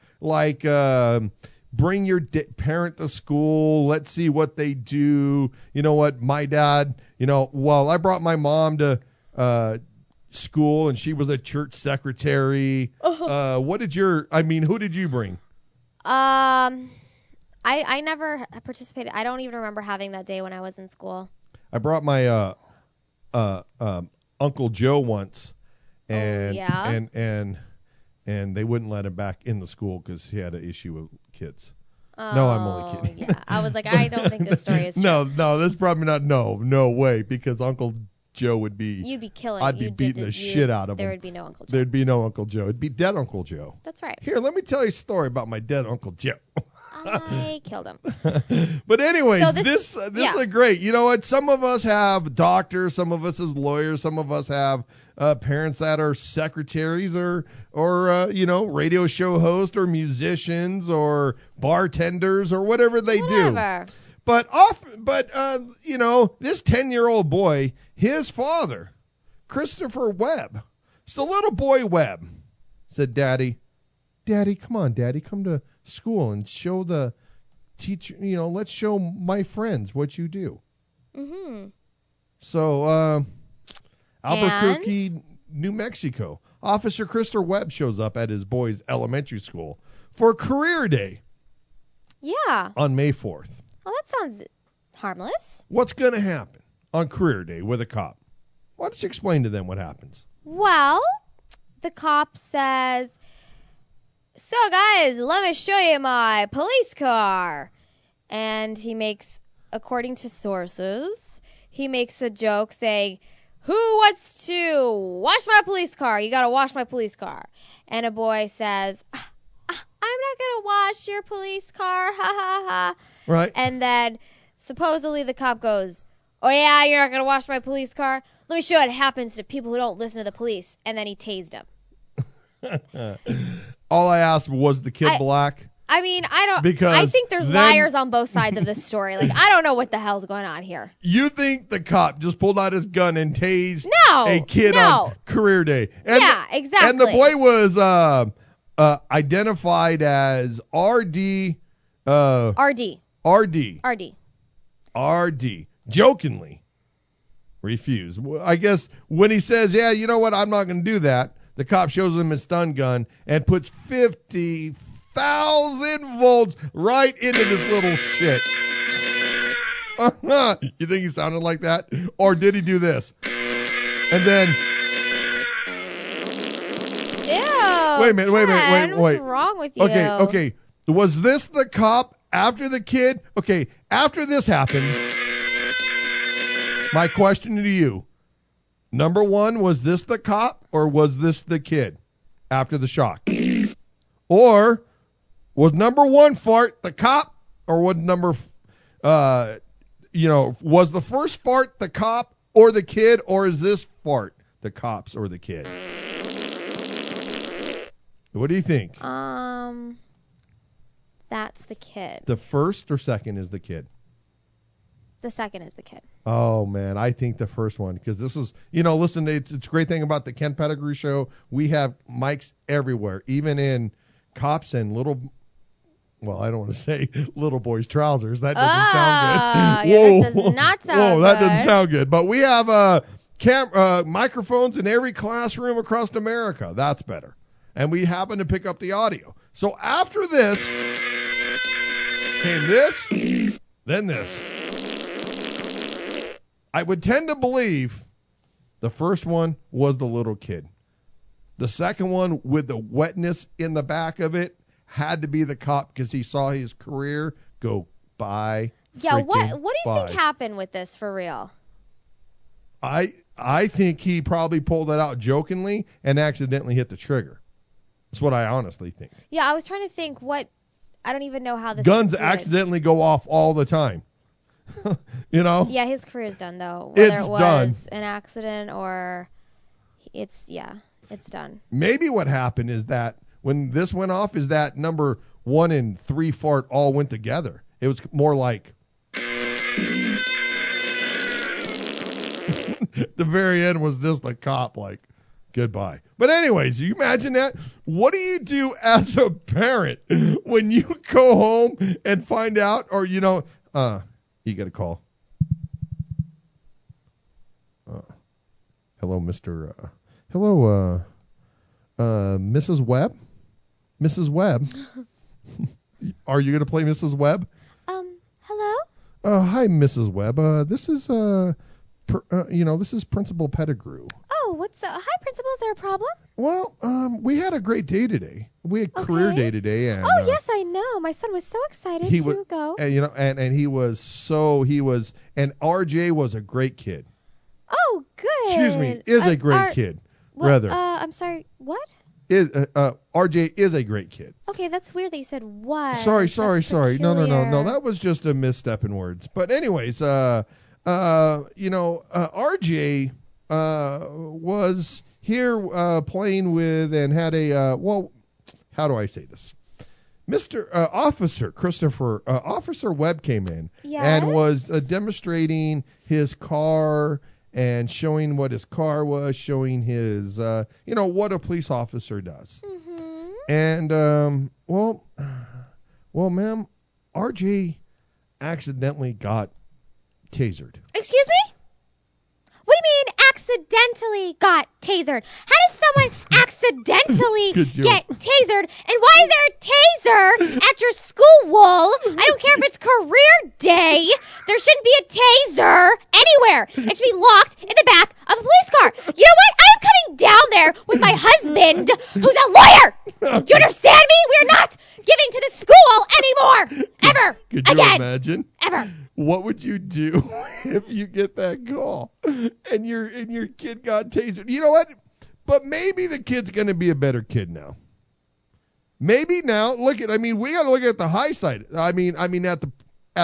bring your parent to school. Let's see what they do. You know what, my dad, I brought my mom to school and she was a church secretary. Who did you bring? I never participated. I don't even remember having that day when I was in school. I brought my Uncle Joe once, and and they wouldn't let him back in the school because he had an issue with kids. No, I'm only kidding. Yeah, I was like, I don't think this story is true. No, that's probably not. No way, because Uncle Joe would be. You'd be killing. I'd be beating the shit out of him. There would be no Uncle Joe. There'd be no Uncle Joe. It'd be dead Uncle Joe. That's right. Here, let me tell you a story about my dead Uncle Joe. I killed him. But anyways, So this yeah. is great. You know what? Some of us have doctors, some of us as lawyers, some of us have parents that are secretaries or radio show hosts or musicians or bartenders or whatever they do. But this 10-year-old boy, his father, Christopher Webb, it's the little boy Webb, said, Daddy, come on, Daddy, come to school and show the teacher, let's show my friends what you do. Mm-hmm. So, Albuquerque, New Mexico, Officer Christopher Webb shows up at his boy's elementary school for Career Day. Yeah. On May 4th. Well, that sounds harmless. What's going to happen on Career Day with a cop? Why don't you explain to them what happens? Well, the cop says, "So, guys, let me show you my police car." And he makes, according to sources, he makes a joke saying, "Who wants to wash my police car? You got to wash my police car." And a boy says, "I'm not going to wash your police car. Ha, ha, ha. Right. And then supposedly the cop goes, oh, yeah, you're not going to wash my police car? Let me show you what happens to people who don't listen to the police. And then he tased him. All I asked was the kid black. I mean, I Because think there's liars on both sides of this story. Like, I don't know what the hell's going on here. You think the cop just pulled out his gun and tased a kid no. on career day? And Yeah, exactly. And the boy was identified as RD. RD. Jokingly refused. I guess when he says, yeah, you know what, I'm not going to do that, the cop shows him his stun gun and puts 50,000 volts right into this little shit. You think he sounded like that? Or did he do this? And then... Ew. Wait a minute. What's wrong with you? Okay. Was this the cop after the kid? Okay, after this happened, my question to you, number one, was this the cop or was this the kid after the shock? Or was number one fart the cop or was was the first fart the cop or the kid, or is this fart the cops or the kid? What do you think? That's the kid. The first or second is the kid? The second is the kid. Oh, man, I think the first one, because this is, listen, it's a great thing about the Ken Pettigrew Show. We have mics everywhere, even in cops and I don't want to say little boys' trousers. That doesn't sound good. Yeah, that does not sound good. That doesn't sound good. But we have microphones in every classroom across America. That's better. And we happen to pick up the audio. So after this came this, then this. I would tend to believe the first one was the little kid. The second one with the wetness in the back of it had to be the cop because he saw his career go by. Yeah, what do you think happened with this for real? I think he probably pulled it out jokingly and accidentally hit the trigger. That's what I honestly think. Yeah, I was trying to think I don't even know how this guns accidentally go off all the time. Yeah, his career's done though. Whether It's it was done. an accident or it's done. Maybe what happened is that when this went off is that number 1 and 3 fart all went together. It was more like the very end was just the cop like, goodbye. But anyways, you imagine that? What do you do as a parent when you go home and find out, or you get a call. Hello, Mrs. Webb? Mrs. Webb? Are you going to play Mrs. Webb? Hello? Hi, Mrs. Webb. This is Principal Pettigrew. Oh, what's up? Hi, Principal. Is there a problem? Well, we had a great day today. We had career day today, and yes, I know. My son was so excited to go. And and RJ was a great kid. Oh, good. Excuse me, is a great kid. Rather, I'm sorry. What? RJ is a great kid. Okay, that's weird that you said what. Sorry. That's No. peculiar. That was just a misstep in words. But anyways, RJ was here playing with and had a how do I say this? Mr. Officer Christopher Officer Webb came in and was demonstrating his car and showing what his car was, showing his what a police officer does. Mm-hmm. And ma'am, RJ accidentally got tasered. Excuse me? What do you mean accidentally got tasered? How does someone accidentally get tasered? And why is there a taser at your school? I don't care if it's career day. There shouldn't be a taser anywhere. It should be locked in the back of a police car. You know what? I'm coming down there with my husband, who's a lawyer. Do you understand me? We are not giving to the school anymore. Ever. Could you imagine? Ever. What would you do if you get that call and your kid got tasered? You know what? But maybe the kid's going to be a better kid now. Maybe now we got to look at the high side. I mean at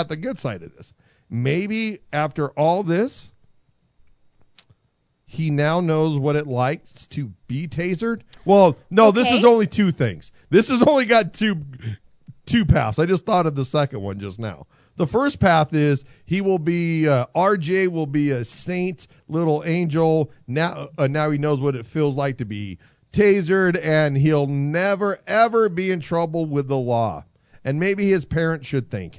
the good side of this. Maybe after all this, he now knows what it likes to be tasered. Well, no, This is only two things. This has only got two paths. I just thought of the second one just now. The first path is he will be RJ will be a saint, little angel. Now he knows what it feels like to be tasered, and he'll never ever be in trouble with the law. And maybe his parents should thank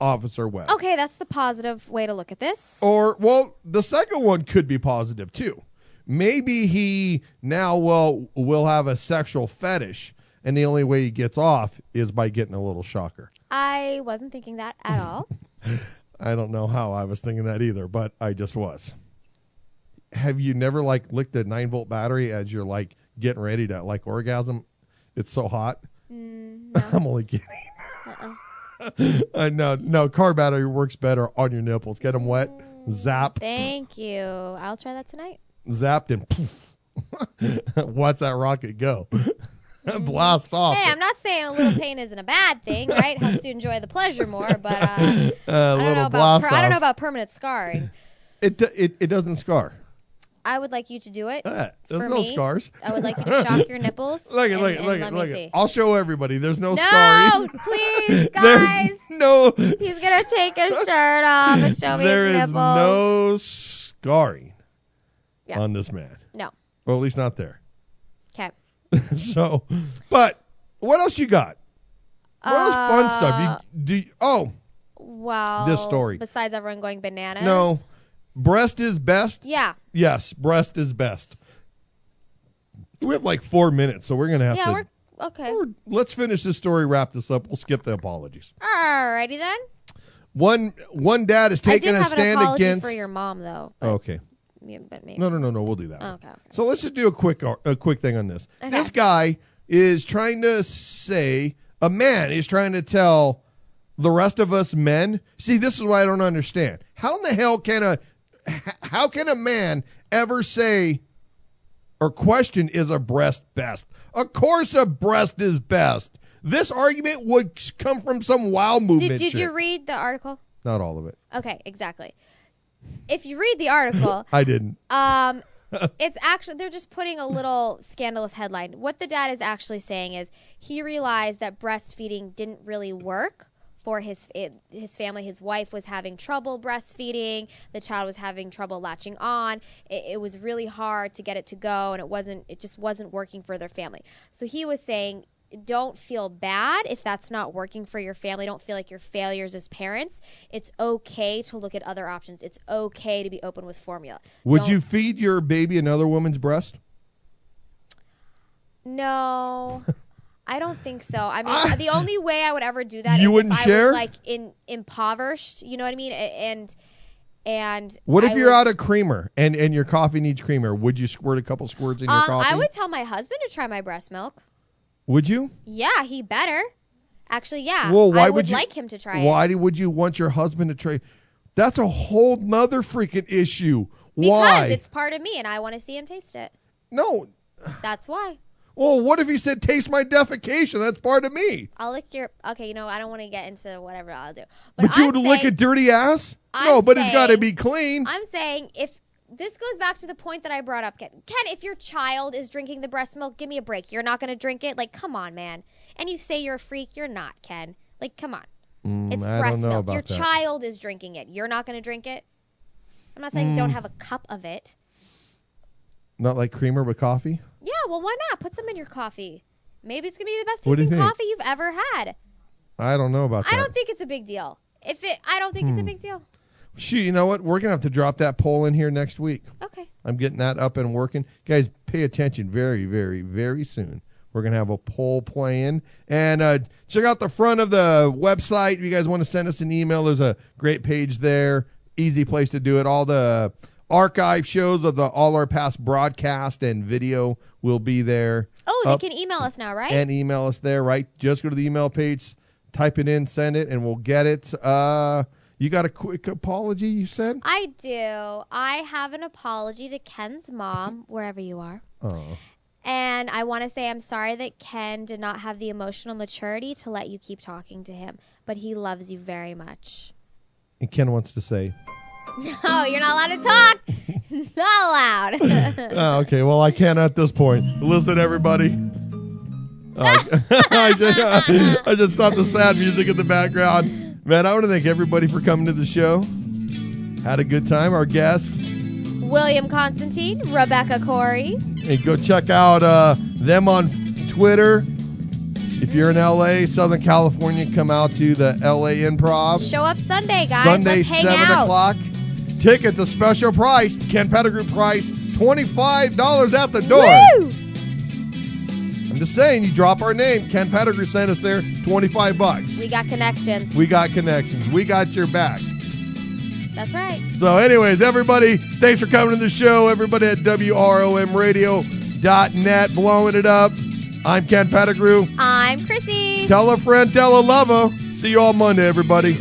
Officer Webb. Okay, that's the positive way to look at this. Or, well, the second one could be positive too. Maybe he now will have a sexual fetish, and the only way he gets off is by getting a little shocker. I wasn't thinking that at all. I don't know how I was thinking that either, but I just was. Have you never licked a 9-volt battery as you're getting ready to orgasm? It's so hot. No. I'm only kidding. No, car battery works better on your nipples. Get them wet, zap. Thank you. I'll try that tonight. Zapped and poof. Watch that rocket go. Blast off. Hey, I'm not saying a little pain isn't a bad thing, right? Helps you enjoy the pleasure more, but I don't know about permanent scarring. It doesn't scar. I would like you to do it. There's for no me. Scars. I would like you to shock your nipples. Look it. I'll show everybody. There's no scarring. No, please, guys. No. He's going to take his shirt off and show me There his is nipples. no scarring on this man. No. Well, at least not there. Okay. So, but what else you got? What else fun stuff? Well, this story. Besides everyone going bananas. No. Breast is best? Yeah. Yes, breast is best. We have 4 minutes, so we're going to have to. We're okay. Let's finish this story, wrap this up. We'll skip the apologies. Alrighty then. One dad is taking a stand I did have an apology against. for your mom, though. Okay. But maybe. No. We'll do that. Okay. So let's just do a quick thing on this. Okay. This guy is trying to a man is trying to tell the rest of us men. See, this is what I don't understand. How in the hell can a man ever say or question, is a breast best? Of course a breast is best. This argument would come from some wow movement. Did you read the article? Not all of it. Okay, exactly. If you read the article, I didn't. It's actually, they're just putting a little scandalous headline. What the dad is actually saying is he realized that breastfeeding didn't really work for his family. His wife was having trouble breastfeeding. The child was having trouble latching on. It was really hard to get it to go, and it just wasn't working for their family. So he was saying, don't feel bad if that's not working for your family. Don't feel like you're failures as parents. It's okay to look at other options. It's okay to be open with formula. Would you feed your baby another woman's breast? No. I don't think so. I mean, the only way I would ever do that you is wouldn't if share? I was impoverished, you know what I mean? And what if you're out of creamer and your coffee needs creamer? Would you squirt a couple squirts in your coffee? I would tell my husband to try my breast milk. Would you? Yeah, he better. Actually, yeah. Well, why I would you like him to try it. Why would you want your husband to try? That's a whole nother freaking issue. Because why? it's part of me and I want to see him taste it. No. That's why. Well, what if he said, taste my defecation? That's part of me. I'll lick your... Okay, I don't want to get into whatever I'll do. But you would lick a dirty ass? No, but it's got to be clean. I'm saying if... This goes back to the point that I brought up, Ken. Ken, if your child is drinking the breast milk, give me a break. You're not going to drink it? Come on, man. And you say you're a freak. You're not, Ken. Come on. It's breast milk. Your child is drinking it. You're not going to drink it? I'm not saying don't have a cup of it. Not like creamer with coffee? Yeah, well, why not? Put some in your coffee. Maybe it's going to be the best tasting coffee you've ever had. I don't know about that. I don't think it's a big deal. I don't think it's a big deal. Shoot, you know what? We're going to have to drop that poll in here next week. Okay. I'm getting that up and working. Guys, pay attention very, very, very soon. We're going to have a poll playing. And check out the front of the website. If you guys want to send us an email, there's a great page there. Easy place to do it. All the archive shows of all our past broadcast and video will be there. Oh, they can email us now, right? And email us there, right? Just go to the email page, type it in, send it, and we'll get it. You got a quick apology, you said? I do. I have an apology to Ken's mom, wherever you are. Oh. And I want to say I'm sorry that Ken did not have the emotional maturity to let you keep talking to him. But he loves you very much. And Ken wants to say. No, you're not allowed to talk. Not allowed. Oh, okay, well, I can't at this point. Listen, everybody. I just stopped the sad music in the background. Man, I want to thank everybody for coming to the show. Had a good time. Our guests. William Constantine, Rebecca Corry. Hey, go check out them on Twitter. If you're in L.A., Southern California, come out to the L.A. Improv. Show up Sunday, guys. Sunday, Let's hang 7 out. o'clock. Tickets a special price. Ken Pettigrew price, $25 at the door. Woo! I'm just saying, you drop our name. Ken Pettigrew sent us there, $25. We got connections. We got connections. We got your back. That's right. So anyways, everybody, thanks for coming to the show. Everybody at WROMradio.net, blowing it up. I'm Ken Pettigrew. I'm Chrissy. Tell a friend, tell a lover. See you all Monday, everybody.